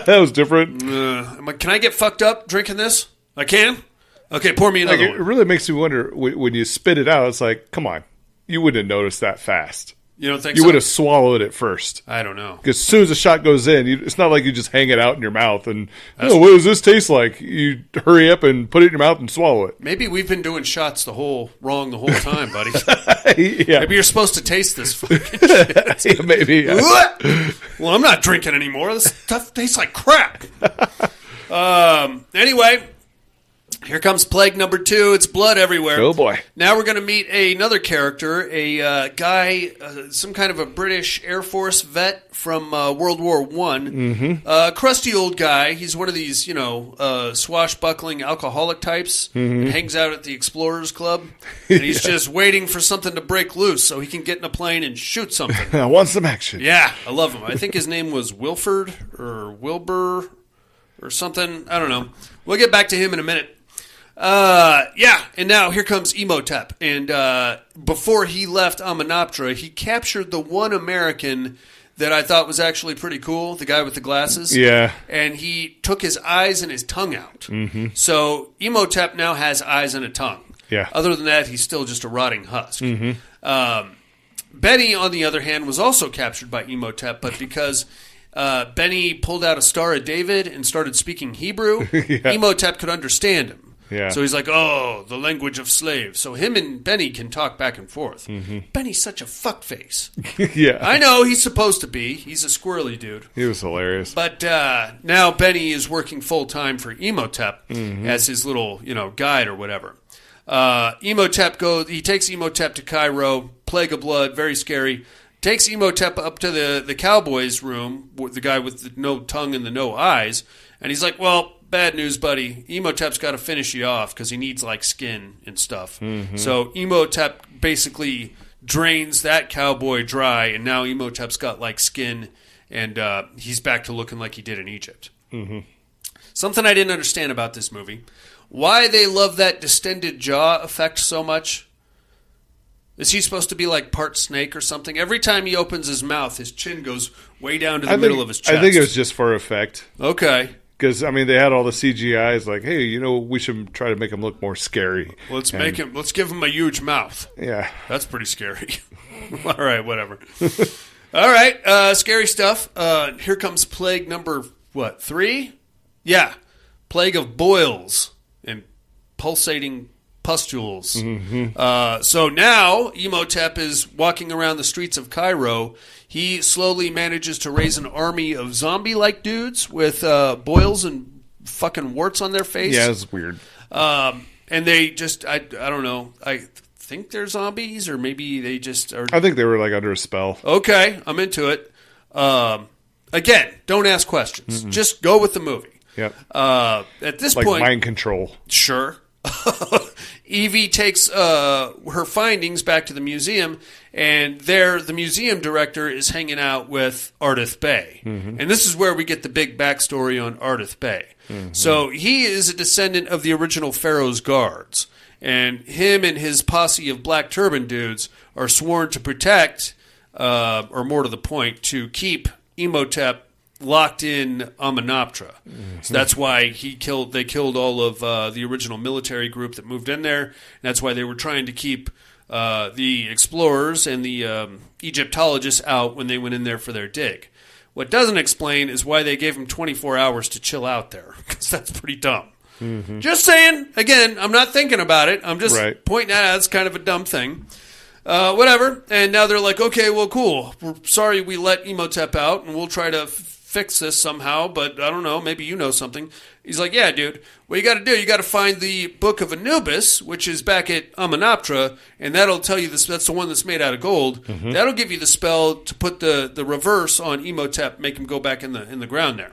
That was different. I'm like, can I get fucked up drinking this? I can? Okay, pour me another one. It really makes me wonder, when you spit it out, it's like, come on. you wouldn't have noticed that fast. You don't think you so? would have swallowed it first. I don't know. Because as soon as the shot goes in, it's not like you just hang it out in your mouth and, what does this taste like? You hurry up and put it in your mouth and swallow it. Maybe we've been doing shots wrong the whole time, buddy. Yeah. Maybe you're supposed to taste this fucking shit. Yeah, maybe. Yeah. Well, I'm not drinking anymore. This stuff tastes like crap. Anyway, here comes plague number 2. It's blood everywhere. Oh, boy. Now we're going to meet another character, a guy, some kind of a British Air Force vet from World War I. Mm-hmm. Crusty old guy. He's one of these, swashbuckling alcoholic types. Mm-hmm. Hangs out at the Explorers Club. And he's just waiting for something to break loose so he can get in a plane and shoot something. I want some action. Yeah, I love him. I think his name was Wilford or Wilbur or something. I don't know. We'll get back to him in a minute. And now here comes Imhotep. And before he left Amenoptera, he captured the one American that I thought was actually pretty cool, the guy with the glasses. Yeah. And he took his eyes and his tongue out. Mm-hmm. So Imhotep now has eyes and a tongue. Yeah. Other than that, he's still just a rotting husk. Mm-hmm. Benny, on the other hand, was also captured by Imhotep, but because Benny pulled out a Star of David and started speaking Hebrew, Imhotep could understand him. Yeah. So he's like, oh, the language of slaves. So him and Benny can talk back and forth. Mm-hmm. Benny's such a fuckface. Yeah. I know, he's supposed to be. He's a squirrely dude. He was hilarious. But now Benny is working full-time for Imhotep as his little, guide or whatever. He takes Imhotep to Cairo, plague of blood, very scary. Takes Imhotep up to the cowboy's room, the guy with the no tongue and the no eyes, and he's like, well, bad news, buddy. Imhotep's got to finish you off because he needs, skin and stuff. Mm-hmm. So Imhotep basically drains that cowboy dry, and now Imhotep's got, skin, and he's back to looking like he did in Egypt. Mm-hmm. Something I didn't understand about this movie. Why they love that distended jaw effect so much. Is he supposed to be part snake or something? Every time he opens his mouth, his chin goes way down to the middle of his chest. I think it was just for effect. Okay. Because, they had all the CGIs hey, we should try to make him look more scary. Let's give him a huge mouth. Yeah. That's pretty scary. All right, whatever. All right, scary stuff. Here comes plague number, 3? Yeah. Plague of boils and pulsating pustules. Mm-hmm. So now Imhotep is walking around the streets of Cairo. He slowly manages to raise an army of zombie-like dudes with boils and fucking warts on their face. Yeah, it's weird. And they just, I don't know. I think they're zombies, or maybe they just are. I think they were under a spell. Okay, I'm into it. Again, don't ask questions. Mm-mm. Just go with the movie. Yep. At this point, mind control. Sure. Evie takes her findings back to the museum, and there the museum director is hanging out with Ardith Bey. Mm-hmm. And this is where we get the big backstory on Ardith Bey. Mm-hmm. So he is a descendant of the original Pharaoh's guards, and him and his posse of black turban dudes are sworn to protect, or more to the point, to keep Imhotep locked in Amenoptera. Mm-hmm. So that's why they killed all of the original military group that moved in there. And that's why they were trying to keep the explorers and the Egyptologists out when they went in there for their dig. What doesn't explain is why they gave them 24 hours to chill out there, because that's pretty dumb. Mm-hmm. Just saying. Again, I'm not thinking about it. I'm just pointing out it's kind of a dumb thing. Whatever. And now they're like, okay, well, cool. We're sorry we let Imhotep out, and we'll try to fix this somehow, but I don't know, maybe you know something. He's like, yeah, dude, what you got to do, you got to find the Book of Anubis, which is back at Amenoptera, and that'll tell you this. That's the one that's made out of gold. Mm-hmm. That'll give you the spell to put the reverse on Imhotep, make him go back in the ground there.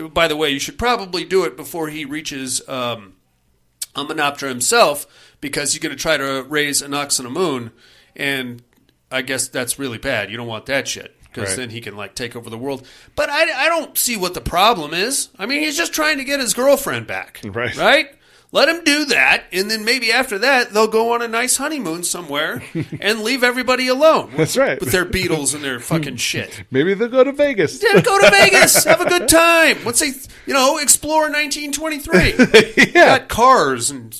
By the way, you should probably do it before he reaches Amenoptera himself, because he's going to try to raise an ox and a moon, and I guess that's really bad. You don't want that shit. Because then he can take over the world. But I don't see what the problem is. I mean, he's just trying to get his girlfriend back. Right? Let him do that, and then maybe after that, they'll go on a nice honeymoon somewhere and leave everybody alone. That's right. With their Beatles and their fucking shit. Maybe they'll go to Vegas. Yeah, go to Vegas. Have a good time. Let's say, explore 1923. Yeah. Got cars and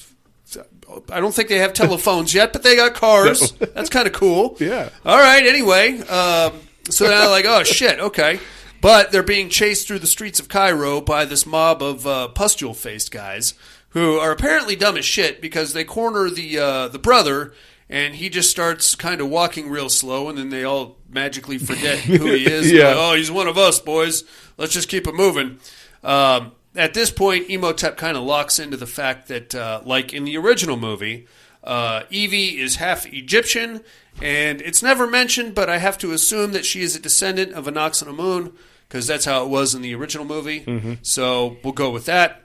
I don't think they have telephones yet, but they got cars. That's kind of cool. Yeah. All right, anyway. So now like, oh, shit, okay. But they're being chased through the streets of Cairo by this mob of pustule-faced guys who are apparently dumb as shit because they corner the brother, and he just starts kind of walking real slow, and then they all magically forget who he is. Yeah. Like, oh, he's one of us, boys. Let's just keep it moving. At this point, Imhotep kind of locks into the fact that, like in the original movie, Evie is half Egyptian, and it's never mentioned, but I have to assume that she is a descendant of Anax-Amun, because that's how it was in the original movie. Mm-hmm. So we'll go with that.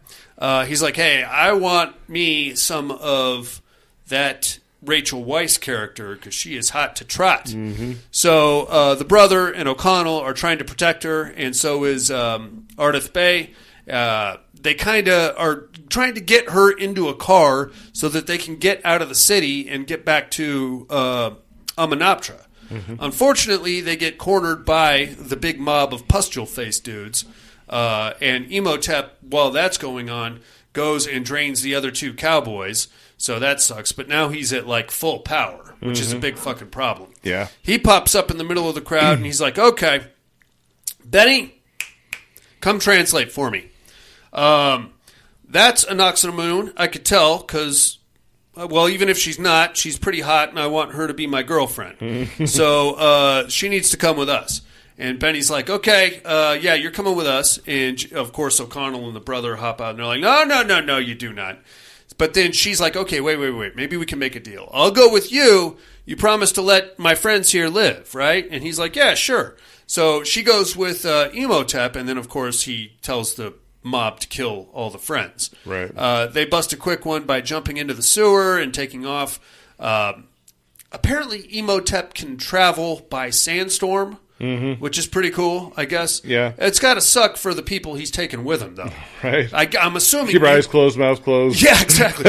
He's like, hey, I want me some of that Rachel Weisz character because she is hot to trot. Mm-hmm. So the brother and O'Connell are trying to protect her, and so is Ardith Bey. They kind of are trying to get her into a car so that they can get out of the city and get back to Amenoptera. Mm-hmm. Unfortunately, they get cornered by the big mob of pustule-faced dudes, and Imhotep, while that's going on, goes and drains the other two cowboys, so that sucks. But now he's at, like, full power, which is a big fucking problem. Yeah. He pops up in the middle of the crowd, and he's like, okay, Benny, come translate for me. That's Anax-Amun, I could tell, because, well, even if she's not, she's pretty hot, and I want her to be my girlfriend. So she needs to come with us. And Benny's like, okay, yeah, you're coming with us. And, of course, O'Connell and the brother hop out, and they're like, no, you do not. But then she's like, okay, wait, maybe we can make a deal. I'll go with you. You promise to let my friends here live, right? And he's like, yeah, sure. So she goes with Imhotep, and then, of course, he tells the mob to kill all the friends. Right. They bust a quick one by jumping into the sewer and taking off. Apparently, Imhotep can travel by sandstorm, which is pretty cool, I guess. Yeah. It's got to suck for the people he's taking with him, though. Right. I'm assuming... Keep your eyes closed, mouth closed. Yeah, exactly.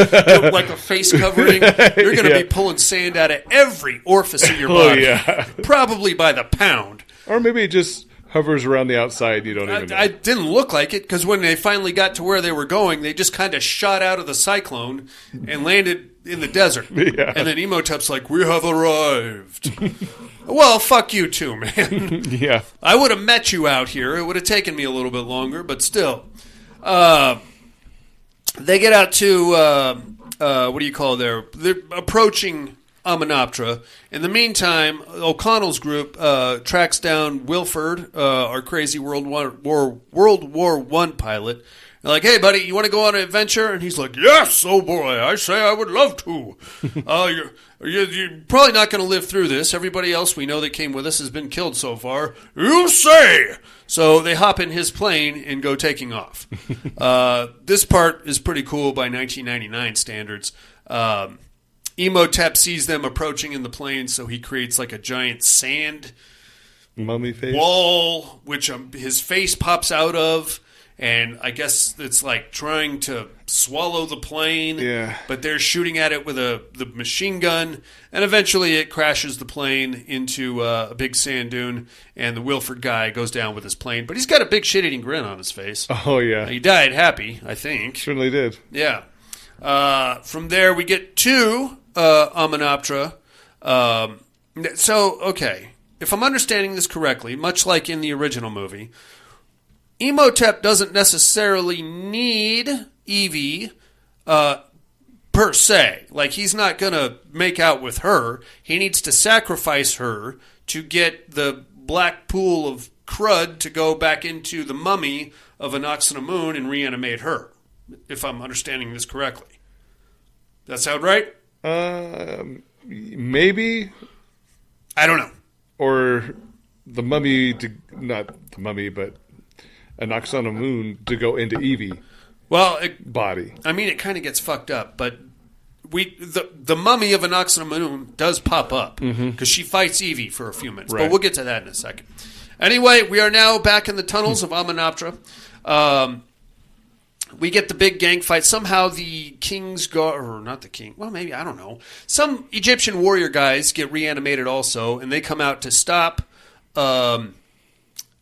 Like a face covering. You're going to be pulling sand out of every orifice of your body. Oh, yeah. Probably by the pound. Or maybe it just hovers around the outside. You don't even know. I didn't look like it, because when they finally got to where they were going, they just kind of shot out of the cyclone and landed in the desert. Yeah. And then Imhotep's like, we have arrived. Well, fuck you too, man. Yeah. I would have met you out here. It would have taken me a little bit longer, but still. They get out to, what do you call there? They're approaching Amenoptera. In the meantime, O'Connell's group tracks down Wilford, our crazy World War I pilot. They're like, hey, buddy, you want to go on an adventure? And he's like, yes, oh boy, I say I would love to. You're probably not going to live through this. Everybody else we know that came with us has been killed so far. You say! So they hop in his plane and go taking off. This part is pretty cool by 1999 standards. Imhotep sees them approaching in the plane, so he creates like a giant sand mummy face wall, which his face pops out of. And I guess it's like trying to swallow the plane, but they're shooting at it with the machine gun, and eventually it crashes the plane into a big sand dune, and the Wilford guy goes down with his plane. But he's got a big shit-eating grin on his face. Oh, yeah. He died happy, I think. Certainly did. Yeah. From there, we get to Amenoptera. So, okay, if I'm understanding this correctly, much like in the original movie, Imhotep doesn't necessarily need Evie per se. Like, he's not going to make out with her. He needs to sacrifice her to get the black pool of crud to go back into the mummy of Anax-Amun and reanimate her, if I'm understanding this correctly. That sound right? Maybe. I don't know. Or the mummy, not the mummy, but Anax-Amun to go into Evie. Well, body. I mean, it kind of gets fucked up, but the mummy of Anax-Amun does pop up because she fights Evie for a few minutes. Right. But we'll get to that in a second. Anyway, we are now back in the tunnels of Amenoptera. We get the big gang fight. Somehow the king's guard, or not the king, well, maybe, I don't know. Some Egyptian warrior guys get reanimated also, and they come out to stop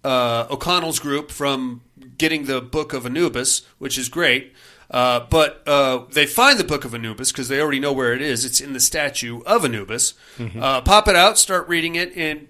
O'Connell's group from getting the Book of Anubis, which is great. But they find the Book of Anubis because they already know where it is. It's in the statue of Anubis. Pop it out, start reading it, and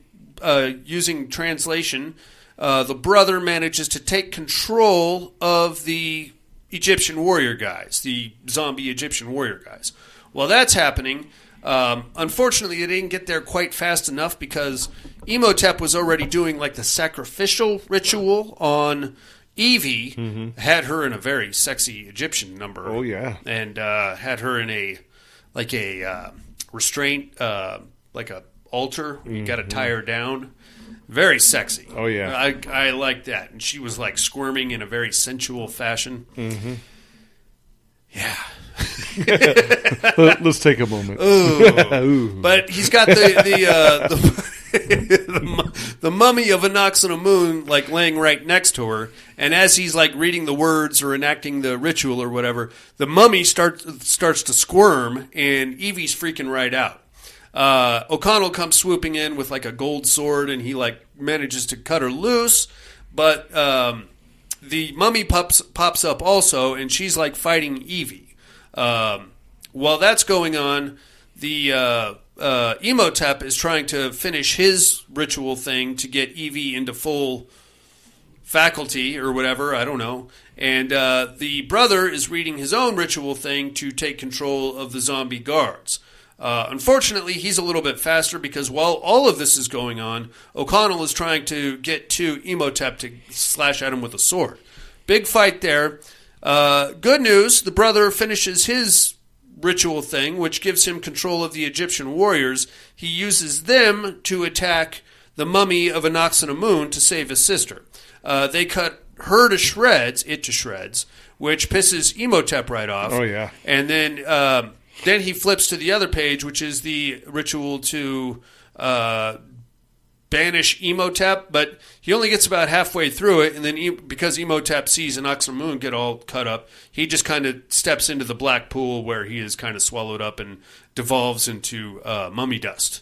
using translation, the brother manages to take control of the Egyptian warrior guys, the zombie Egyptian warrior guys. While that's happening, unfortunately, they didn't get there quite fast enough because Imhotep was already doing like the sacrificial ritual on Evie, had her in a very sexy Egyptian number. Oh, yeah. And had her in a restraint, like a altar. You got to tie her down. Very sexy. Oh, yeah. I like that. And she was like squirming in a very sensual fashion. Yeah. Let's take a moment. Ooh. But he's got the mummy of Anaxamun like laying right next to her, and as he's like reading the words or enacting the ritual or whatever, the mummy starts to squirm, and Evie's freaking right out. O'Connell comes swooping in with like a gold sword, and he like manages to cut her loose, but the mummy pops up also, and she's like fighting Evie. While that's going on, the Imhotep is trying to finish his ritual thing to get Evie into full faculty or whatever, I don't know. And the brother is reading his own ritual thing to take control of the zombie guards. Unfortunately, he's a little bit faster because while all of this is going on, O'Connell is trying to get to Imhotep to slash at him with a sword. Big fight there. Good news, the brother finishes his ritual thing, which gives him control of the Egyptian warriors. He uses them to attack the mummy of Anaxamun to save his sister. They cut her to shreds, which pisses Imhotep right off. Oh, yeah. And then he flips to the other page, which is the ritual to banish Imhotep, but he only gets about halfway through it, and then because Imhotep sees Anaxamun get all cut up, he just kind of steps into the black pool where he is kind of swallowed up and devolves into mummy dust.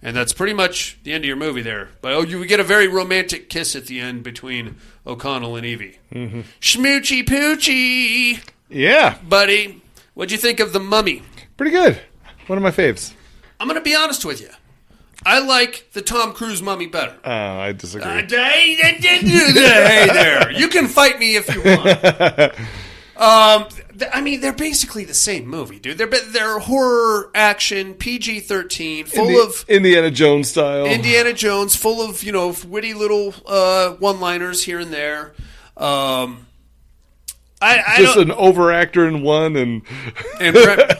And that's pretty much the end of your movie there. But you get a very romantic kiss at the end between O'Connell and Evie. Schmoochy poochie! Yeah. Buddy, what'd you think of The Mummy? Pretty good. One of my faves. I'm going to be honest with you. I like the Tom Cruise Mummy better. I disagree. Hey there. You can fight me if you want. I mean, they're basically the same movie, dude. They're horror, action, PG-13, full of Indiana Jones style. Indiana Jones, full of witty little one-liners here and there. I just an overactor in one, and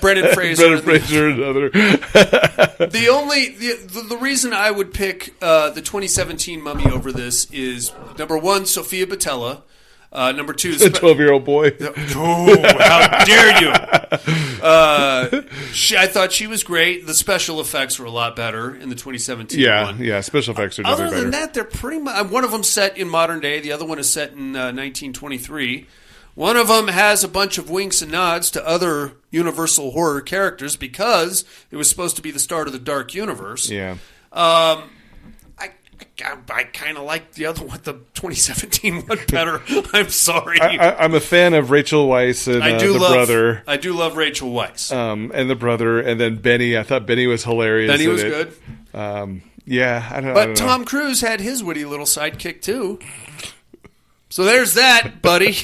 Brendan Fraser. In another. The reason I would pick the 2017 Mummy over this is number one, Sophia Boutella. Number two, a 12-year-old boy. Oh, how dare you! I thought she was great. The special effects were a lot better in the 2017 one. Yeah, special effects are definitely better. Other than that, they're pretty much. One of them set in modern day. The other one is set in 1923. One of them has a bunch of winks and nods to other Universal horror characters because it was supposed to be the start of the Dark Universe. Yeah. I kind of like the other one, the 2017 one, better. I'm sorry. I'm a fan of Rachel Weisz and the brother. I do love Rachel Weisz. And the brother, and then Benny. I thought Benny was hilarious. Benny was good. Yeah, I don't know. But Tom Cruise had his witty little sidekick too. So there's that, buddy.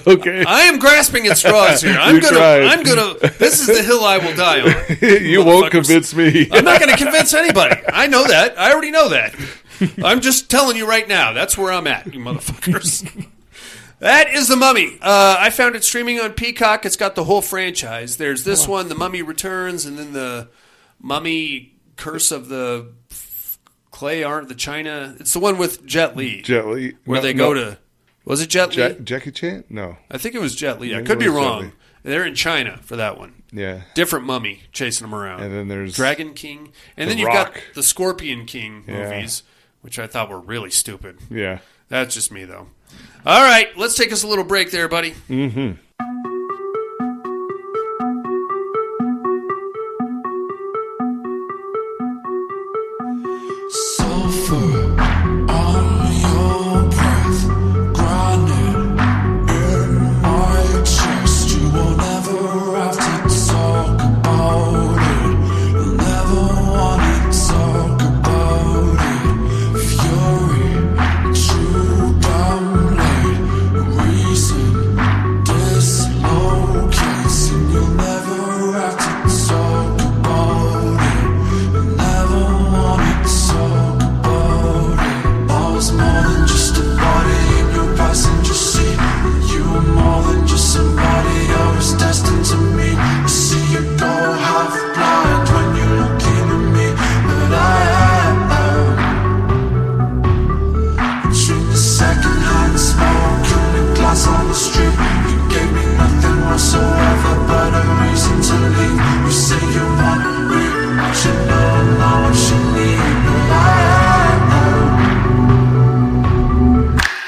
Okay. I am grasping at straws here. I'm gonna. This is the hill I will die on. You won't convince me. I'm not going to convince anybody. I know that. I already know that. I'm just telling you right now. That's where I'm at, you motherfuckers. That is The Mummy. I found it streaming on Peacock. It's got the whole franchise. There's this one, The Mummy Returns, and then the Mummy Curse of the Clay Art, the China. It's the one with Jet Li. Where they go to. Was it Jet Li? Jackie Chan? No. I think it was Jet Li. I could be wrong. They're in China for that one. Yeah. Different mummy chasing them around. And then there's Dragon King. And then you've got the Scorpion King movies, which I thought were really stupid. Yeah. That's just me, though. All right. Let's take us a little break there, buddy. Mm-hmm. Sulfur on your breath, grinding second-hand smoke in a glass on the street. You gave me nothing whatsoever but a reason to leave. You say you want me, but you know I'm not what you need.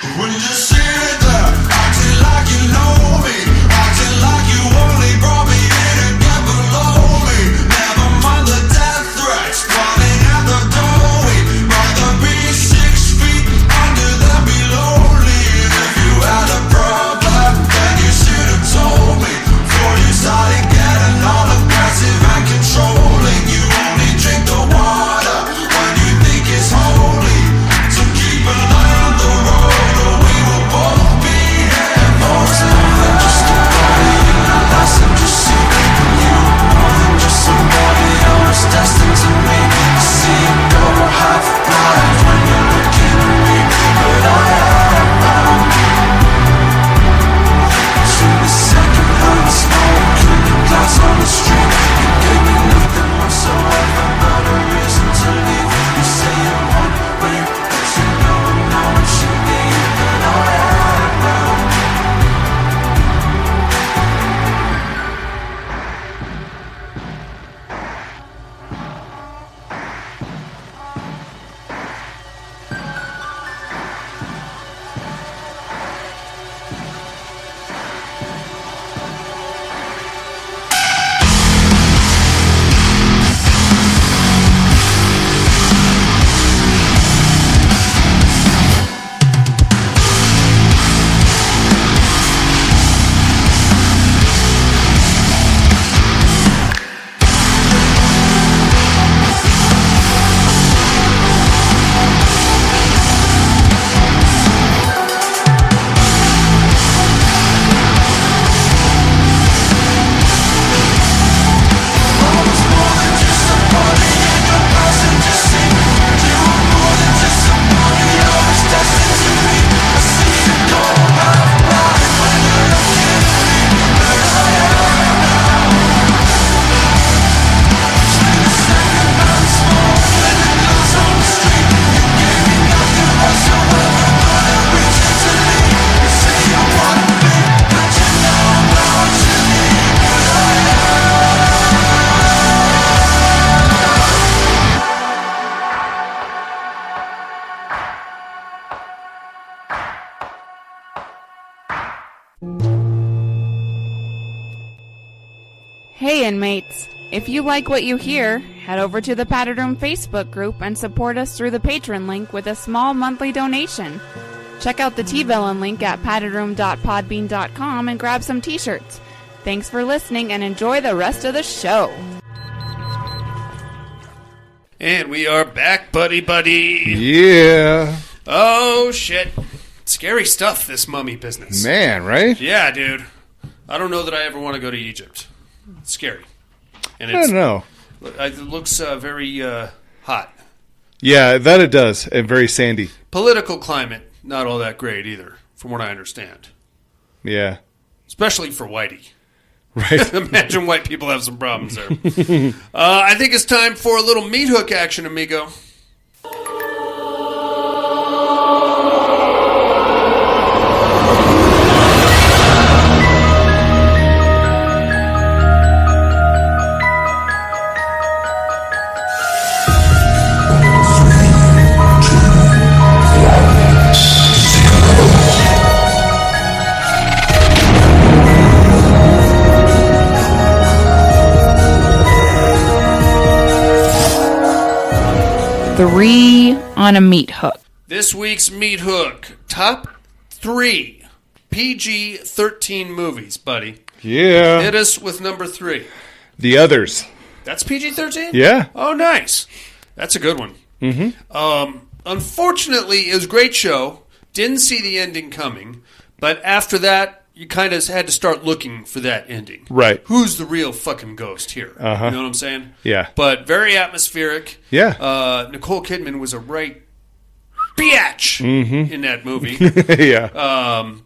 But when you sit there, acting like you know me, acting like you only brought me in to get below me. Never mind the death threats, falling at the doorway. Rather be 6 feet under than be lonely. And if you had a problem, then you should have told me. Before you started getting all aggressive and controlling. You only drink the water when you think it's holy. So keep an eye on the road, or we will both be here. More than just a body in a passenger seat. You more than just somebody else destined to me. I see you go half-blind when you're looking at me, but I am to the second-hand smoke in the glass on the street. You gave me nothing whatsoever but a reason to leave. You say you want me, but you know I'm not what you need. But I am Hey inmates, if you like what you hear, head over to the Padded Room Facebook group and support us through the Patreon link with a small monthly donation. Check out the T-Villain link at paddedroom.podbean.com and grab some t-shirts. Thanks for listening and enjoy the rest of the show. And we are back, buddy. Yeah. Oh, shit. Scary stuff, this mummy business. Man, right? Yeah, dude. I don't know that I ever want to go to Egypt. It's scary. And I don't know. It looks very hot. Yeah, that it does. And very sandy. Political climate, not all that great either, from what I understand. Yeah. Especially for Whitey. Right. Imagine white people have some problems there. I think it's time for a little meat hook action, amigo. Three on a meat hook. This week's meat hook, top 3 PG-13 movies, buddy. Yeah. Hit us with number 3. The Others. That's PG-13? Yeah. Oh, nice. That's a good one. Mm-hmm. Unfortunately, it was a great show. Didn't see the ending coming. But after that, you kind of had to start looking for that ending. Right. Who's the real fucking ghost here? Uh-huh. You know what I'm saying? Yeah. But very atmospheric. Yeah. Nicole Kidman was a right biatch in that movie. Yeah.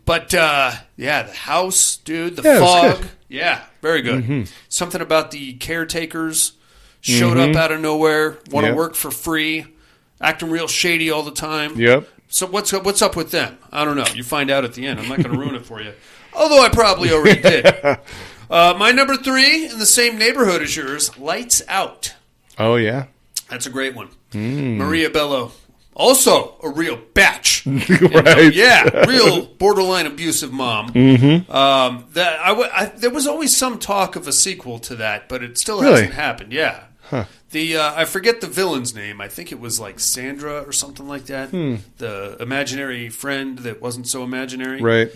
But the house, dude, the Yeah, fog. good. Yeah, very good. Something about the caretakers showed up out of nowhere, want to work for free, acting real shady all the time. Yep. So what's up with them? I don't know. You find out at the end. I'm not going to ruin it for you. Although I probably already did. My number 3 in the same neighborhood as yours, Lights Out. Oh, yeah. That's a great one. Maria Bello. Also a real batch. Right. Yeah, real borderline abusive mom. Mm-hmm. There was always some talk of a sequel to that, but it still Really? hasn't happened. Yeah. Huh. I forget the villain's name. I think it was like Sandra or something like that. The imaginary friend that wasn't so imaginary. Right.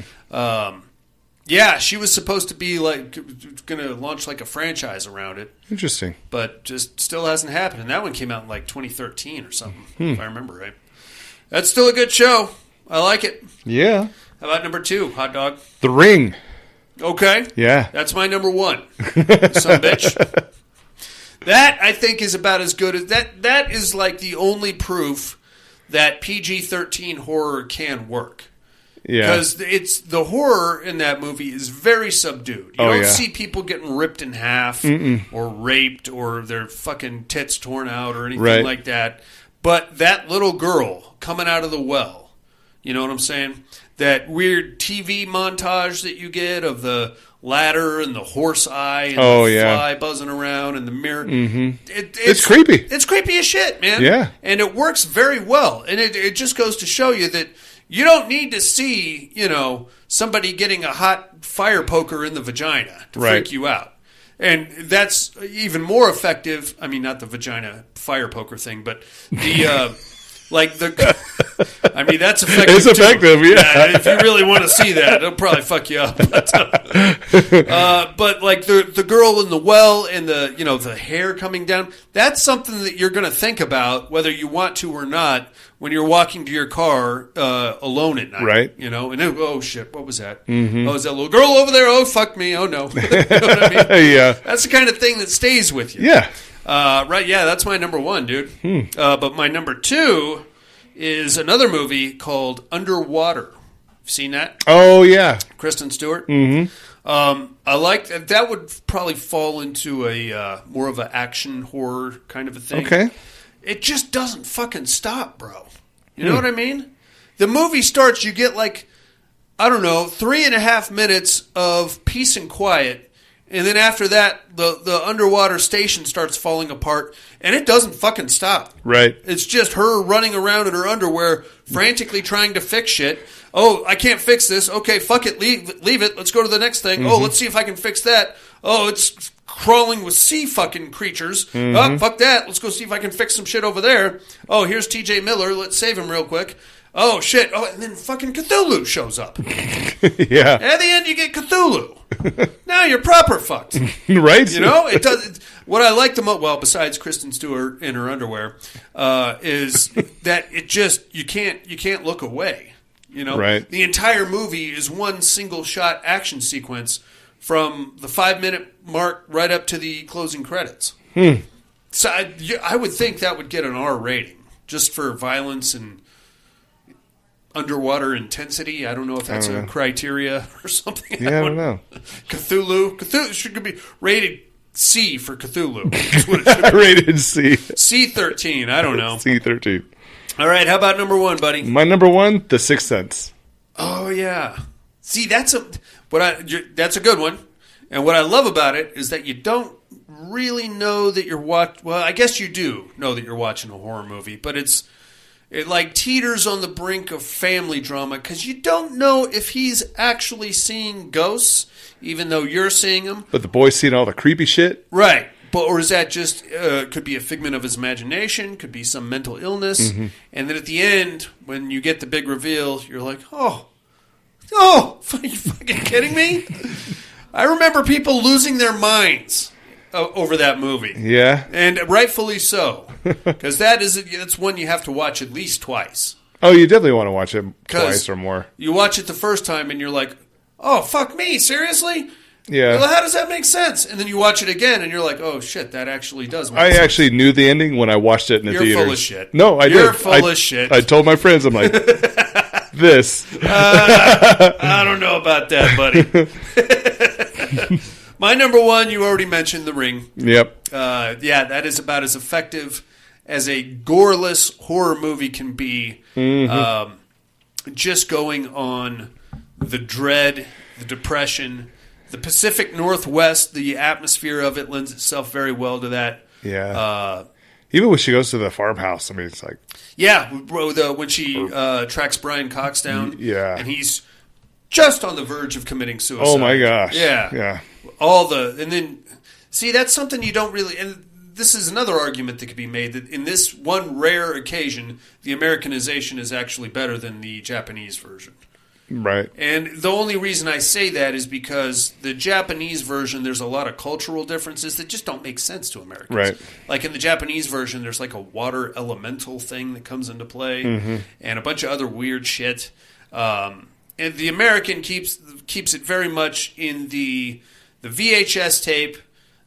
Yeah, she was supposed to be like going to launch like a franchise around it. Interesting. But just still hasn't happened. And that one came out in like 2013 or something, if I remember right. That's still a good show. I like it. Yeah. How about number 2, Hot Dog? The Ring. Okay. Yeah. That's my number 1. Son bitch. That, I think, is about as good as... That is like the only proof that PG-13 horror can work. Yeah. Because it's the horror in that movie is very subdued. You don't see people getting ripped in half or raped or their fucking tits torn out or anything like that. But that little girl coming out of the well, you know what I'm saying? That weird TV montage that you get of the ladder and the horse eye and the fly buzzing around and the mirror. It's creepy. It's creepy as shit, man. Yeah. And it works very well. And it just goes to show you that you don't need to see, somebody getting a hot fire poker in the vagina to freak you out. And that's even more effective. I mean, not the vagina fire poker thing, but the... I mean, that's effective. It's effective, too. Yeah. If you really want to see that, it'll probably fuck you up. But like the girl in the well and the hair coming down, that's something that you're going to think about whether you want to or not when you're walking to your car alone at night. Right. And oh shit, what was that? Oh, is that little girl over there? Oh, fuck me. Oh no. You know what I mean? Yeah. That's the kind of thing that stays with you. Yeah. Right, yeah, that's my number 1, dude. But my number 2 is another movie called Underwater. Seen that? Oh, yeah. Kristen Stewart. Mm-hmm. I like that. That would probably fall into a more of an action horror kind of a thing. Okay. It just doesn't fucking stop, bro. You know what I mean? The movie starts, you get like, I don't know, 3.5 minutes of peace and quiet. And then after that, the underwater station starts falling apart, and it doesn't fucking stop. Right. It's just her running around in her underwear, frantically trying to fix shit. Oh, I can't fix this. Okay, fuck it, leave it. Let's go to the next thing. Oh, let's see if I can fix that. Oh, it's crawling with sea fucking creatures. Oh, fuck that. Let's go see if I can fix some shit over there. Oh, here's T.J. Miller. Let's save him real quick. Oh, shit. Oh, and then fucking Cthulhu shows up. Yeah. At the end, you get Cthulhu. Now you're proper fucked. Right? It does. What I like the most, well, besides Kristen Stewart in her underwear, is that it just, you can't look away. Right. The entire movie is one single shot action sequence from the 5-minute mark right up to the closing credits. So I would think that would get an R rating just for violence and underwater intensity. I don't know if that's a criteria or something. Yeah, I don't know. Cthulhu should be rated C for Cthulhu. That's what it should be. Rated C. C13. I don't know. C13. All right. How about number 1, buddy? My number 1, The Sixth Sense. Oh yeah. See, that's a good one. And what I love about it is that you don't really know that you're watching. Well, I guess you do know that you're watching a horror movie, but it like teeters on the brink of family drama because you don't know if he's actually seeing ghosts, even though you're seeing them. But the boy's seeing all the creepy shit? Right. Or is that just, could be a figment of his imagination, could be some mental illness. And then at the end, when you get the big reveal, you're like, oh, are you fucking kidding me? I remember people losing their minds over that movie. Yeah. And rightfully so. Because that's one you have to watch at least twice. Oh, you definitely want to watch it twice or more. You watch it the first time and you're like, oh, fuck me, seriously? Yeah. Well, how does that make sense? And then you watch it again and you're like, oh, shit, that actually does make sense. I actually knew the ending when I watched it in the theater. You're full of shit. No, I did. You're full of shit. I told my friends, I'm like, this. I don't know about that, buddy. My number 1, you already mentioned, The Ring. Yep. Yeah, that is about as effective as a goreless horror movie can be. just going on the dread, the depression, the Pacific Northwest, the atmosphere of it lends itself very well to that. Yeah. Even when she goes to the farmhouse, I mean, it's like... Yeah, when she tracks Brian Cox down. Yeah. And he's just on the verge of committing suicide. Oh, my gosh. Yeah. And then, see, that's something you don't really... And this is another argument that could be made, that in this one rare occasion, the Americanization is actually better than the Japanese version. Right. And the only reason I say that is because the Japanese version, there's a lot of cultural differences that just don't make sense to Americans. Right. Like in the Japanese version, there's like a water elemental thing that comes into play and a bunch of other weird shit. And the American keeps it very much in the VHS tape,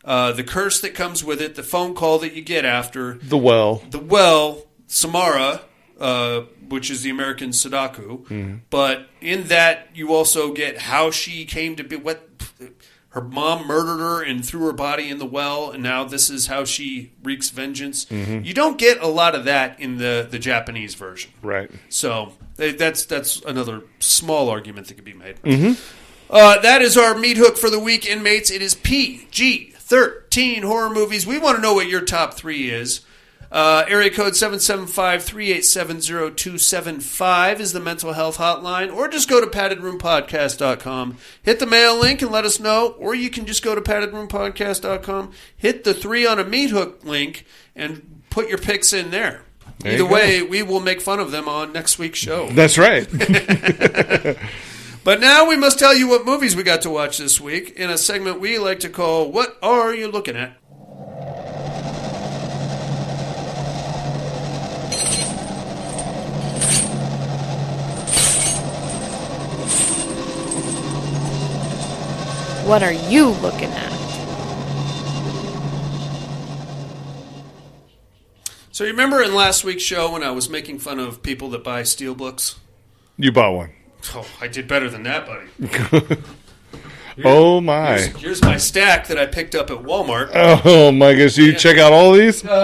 the curse that comes with it, the phone call that you get after. The well, Samara, which is the American Sadako. But in that, you also get how she came to be, what her mom murdered her and threw her body in the well, and now this is how she wreaks vengeance. You don't get a lot of that in the Japanese version. Right. So that's another small argument that could be made. That is our meat hook for the week, inmates. It is PG-13 horror movies. We want to know what your top 3 is. Area code 775-387-0275 is the mental health hotline, or just go to paddedroompodcast.com, hit the mail link and let us know, or you can just go to paddedroompodcast.com, hit the 3 on a meat hook link, and put your picks in there. Either way, we will make fun of them on next week's show. That's right. But now we must tell you what movies we got to watch this week in a segment we like to call What Are You Looking At? What are you looking at? So you remember in last week's show when I was making fun of people that buy steelbooks? You bought one. Oh, I did better than that, buddy. Oh, my. Here's my stack that I picked up at Walmart. Oh, my gosh. You check out all these? Layer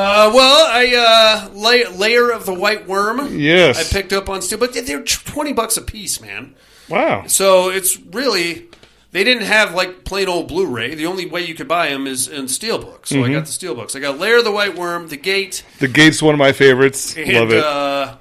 of the White Worm. Yes. I picked up on Steel, but they're $20 a piece, man. Wow. So it's really... They didn't have like plain old Blu-ray. The only way you could buy them is in Steelbook. So I got the Steelbooks. I got Lair of the White Worm, The Gate. The Gate's one of my favorites. And, love it.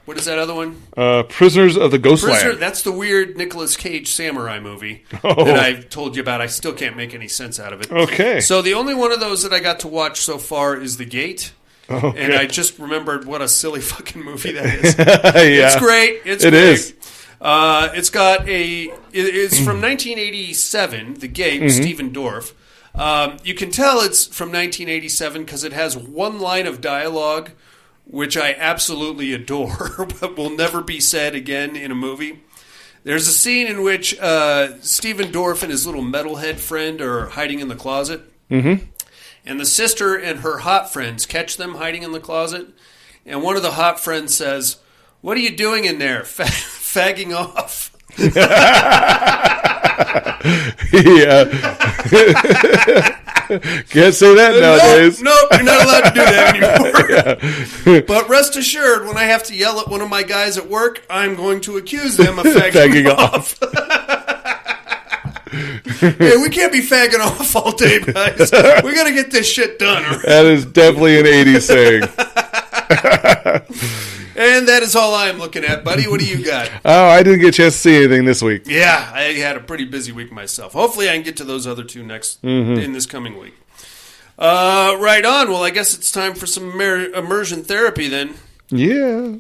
What is that other one? Prisoners of the Ghostland. That's the weird Nicolas Cage samurai movie that I've told you about. I still can't make any sense out of it. Okay. So the only one of those that I got to watch so far is The Gate. Okay. And I just remembered what a silly fucking movie that is. Yeah. It's great. It's great. Is. It's from 1987, The Gate, with Stephen Dorff. You can tell it's from 1987 because it has one line of dialogue, which I absolutely adore, but will never be said again in a movie. There's a scene in which Stephen Dorff and his little metalhead friend are hiding in the closet. And the sister and her hot friends catch them hiding in the closet. And one of the hot friends says, "What are you doing in there? Fagging off." Yeah. Can't say that nowadays. Nope, you're not allowed to do that anymore. Yeah. But rest assured, when I have to yell at one of my guys at work, I'm going to accuse them of fagging off. Hey, we can't be fagging off all day, guys. We got to get this shit done. Right? That is definitely an 80s saying. And that is all I'm looking at, buddy. What do you got? Oh, I didn't get a chance to see anything this week. Yeah, I had a pretty busy week myself. Hopefully I can get to those other two next in this coming week. Right on. Well, I guess it's time for some immersion therapy then. Yeah.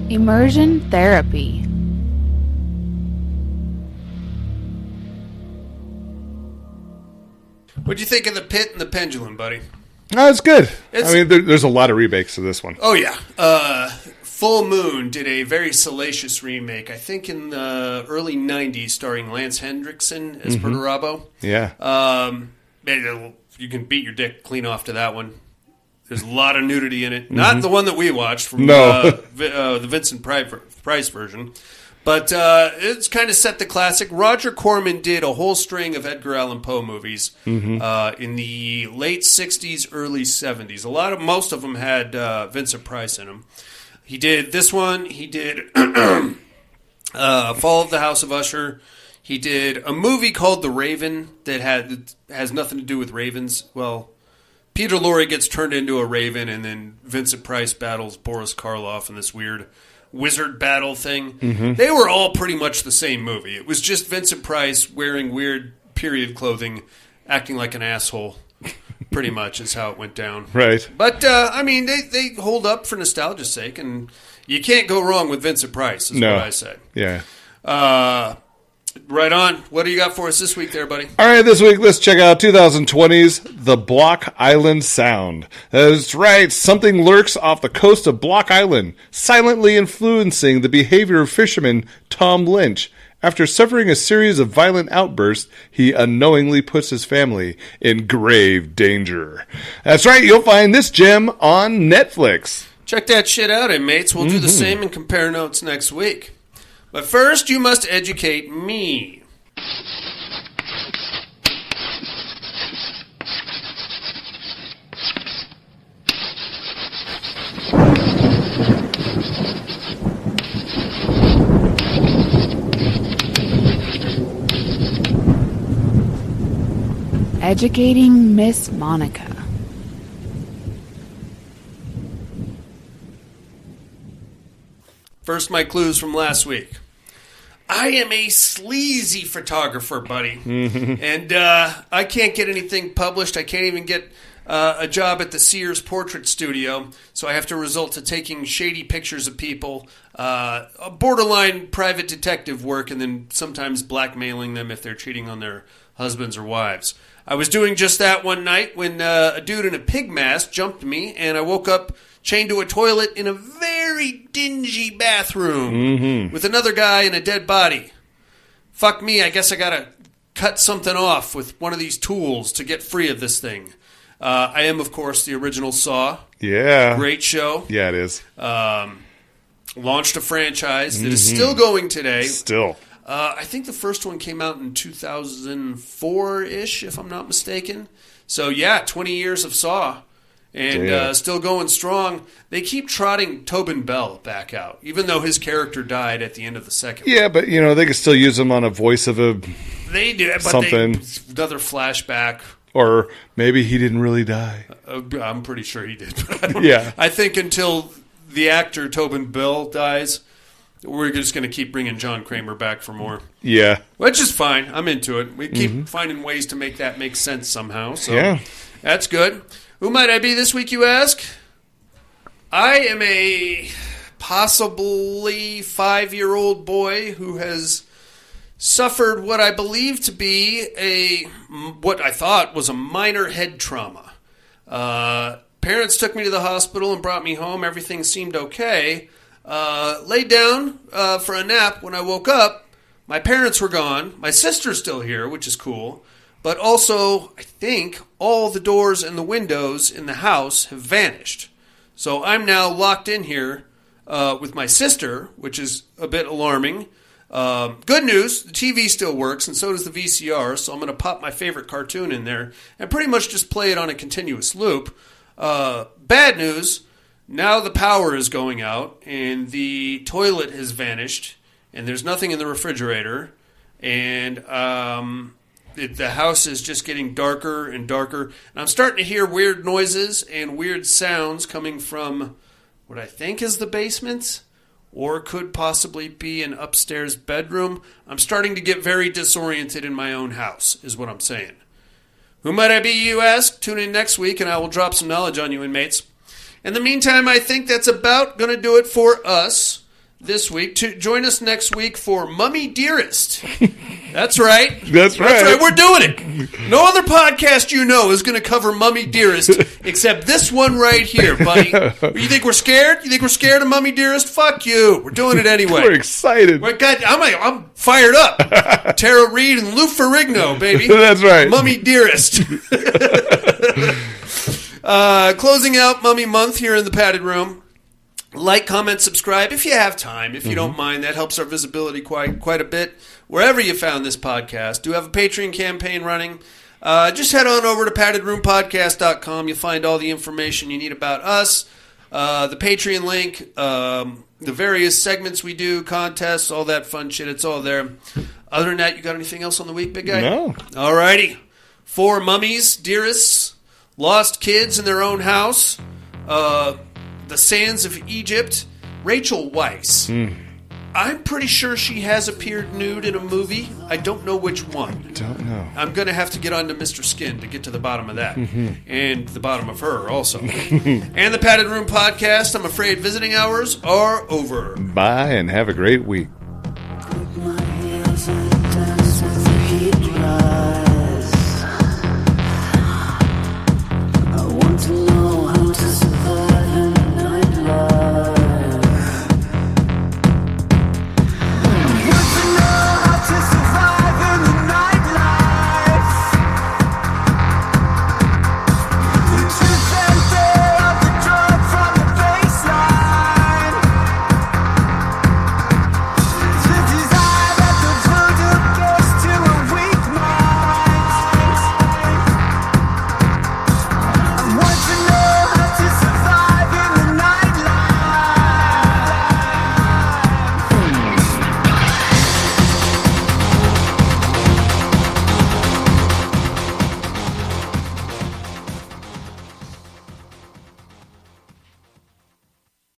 Immersion therapy. What'd you think of The Pit and the Pendulum, buddy? No, it's good. I mean, there's a lot of remakes to this one. Oh, yeah. Full Moon did a very salacious remake, I think in the early 90s, starring Lance Hendrickson as Perturabo. Yeah. You can beat your dick clean off to that one. There's a lot of nudity in it. Not the one that we watched from the Vincent Price version. But it's kind of set the classic. Roger Corman did a whole string of Edgar Allan Poe movies in the late 60s, early 70s. Most of them had Vincent Price in them. He did this one. He did Fall of the House of Usher. He did a movie called The Raven that has nothing to do with ravens. Well, Peter Lorre gets turned into a raven, and then Vincent Price battles Boris Karloff in this weird wizard battle thing. They were all pretty much the same movie. It was just Vincent Price wearing weird period clothing, acting like an asshole. Pretty much is how it went down. Right. But, they hold up for nostalgia's sake, and you can't go wrong with Vincent Price, is what I said. Yeah. Right on. What do you got for us this week there, buddy? All right, this week, let's check out 2020's The Block Island Sound. That's right, something lurks off the coast of Block Island, silently influencing the behavior of fisherman Tom Lynch. After suffering a series of violent outbursts, he unknowingly puts his family in grave danger. That's right, you'll find this gem on Netflix. Check that shit out, inmates. We'll do the same and compare notes next week. But first, you must educate me. Educating Miss Monica. First, my clues from last week. I am a sleazy photographer, buddy. And I can't get anything published. I can't even get a job at the Sears Portrait Studio. So I have to resort to taking shady pictures of people, borderline private detective work, and then sometimes blackmailing them if they're cheating on their husbands or wives. I was doing just that one night when a dude in a pig mask jumped me, and I woke up chained to a toilet in a very dingy bathroom with another guy and a dead body. Fuck me, I guess I gotta cut something off with one of these tools to get free of this thing. I am, of course, the original Saw. Yeah. Great show. Yeah, it is. Launched a franchise that is still going today. Still. I think the first one came out in 2004-ish, if I'm not mistaken. So, yeah, 20 years of Saw. And still going strong. They keep trotting Tobin Bell back out, even though his character died at the end of the second one. Yeah, but, they can still use him on a voice of a They do, but something. Another flashback. Or maybe he didn't really die. I'm pretty sure he did. I think until the actor Tobin Bell dies, we're just going to keep bringing John Kramer back for more. Yeah. Which is fine. I'm into it. We keep finding ways to make that make sense somehow. So that's good. Who might I be this week, you ask? I am a possibly 5-year-old boy who has suffered what I believe to be what I thought was a minor head trauma. Parents took me to the hospital and brought me home. Everything seemed okay. Laid down for a nap. When I woke up, my parents were gone. My sister's still here, which is cool. But also, I think all the doors and the windows in the house have vanished. So I'm now locked in here with my sister, which is a bit alarming. Good news, the TV still works, and so does the VCR, so I'm going to pop my favorite cartoon in there and pretty much just play it on a continuous loop. Bad news, now the power is going out, and the toilet has vanished, and there's nothing in the refrigerator, and the house is just getting darker and darker. And I'm starting to hear weird noises and weird sounds coming from what I think is the basement, or could possibly be an upstairs bedroom. I'm starting to get very disoriented in my own house, is what I'm saying. Who might I be, you ask? Tune in next week and I will drop some knowledge on you, inmates. In the meantime, I think that's about going to do it for us this week. Join us next week for Mummy Dearest. That's right. That's right. We're doing it. No other podcast is going to cover Mummy Dearest except this one right here, buddy. You think we're scared? You think we're scared of Mummy Dearest? Fuck you. We're doing it anyway. We're excited. I'm fired up. Tara Reid and Lou Ferrigno, baby. That's right. Mummy Dearest. Closing out Mummy Month here in the padded room. Like, comment, subscribe if you have time. If you don't mind, that helps our visibility quite a bit. Wherever you found this podcast, do have a Patreon campaign running. Just head on over to paddedroompodcast.com. You'll find all the information you need about us, the Patreon link, the various segments we do, contests, all that fun shit. It's all there. Other than that, you got anything else on the week, big guy? No. Alrighty. 4 mummies, dearests, lost kids in their own house, the sands of Egypt, Rachel Weisz. I'm pretty sure she has appeared nude in a movie. I don't know which one. Don't know. I'm going to have to get on to Mr. Skin to get to the bottom of that. And the bottom of her also. And the Padded Room Podcast. I'm afraid visiting hours are over. Bye and have a great week. Put my heels in, dance with the heat.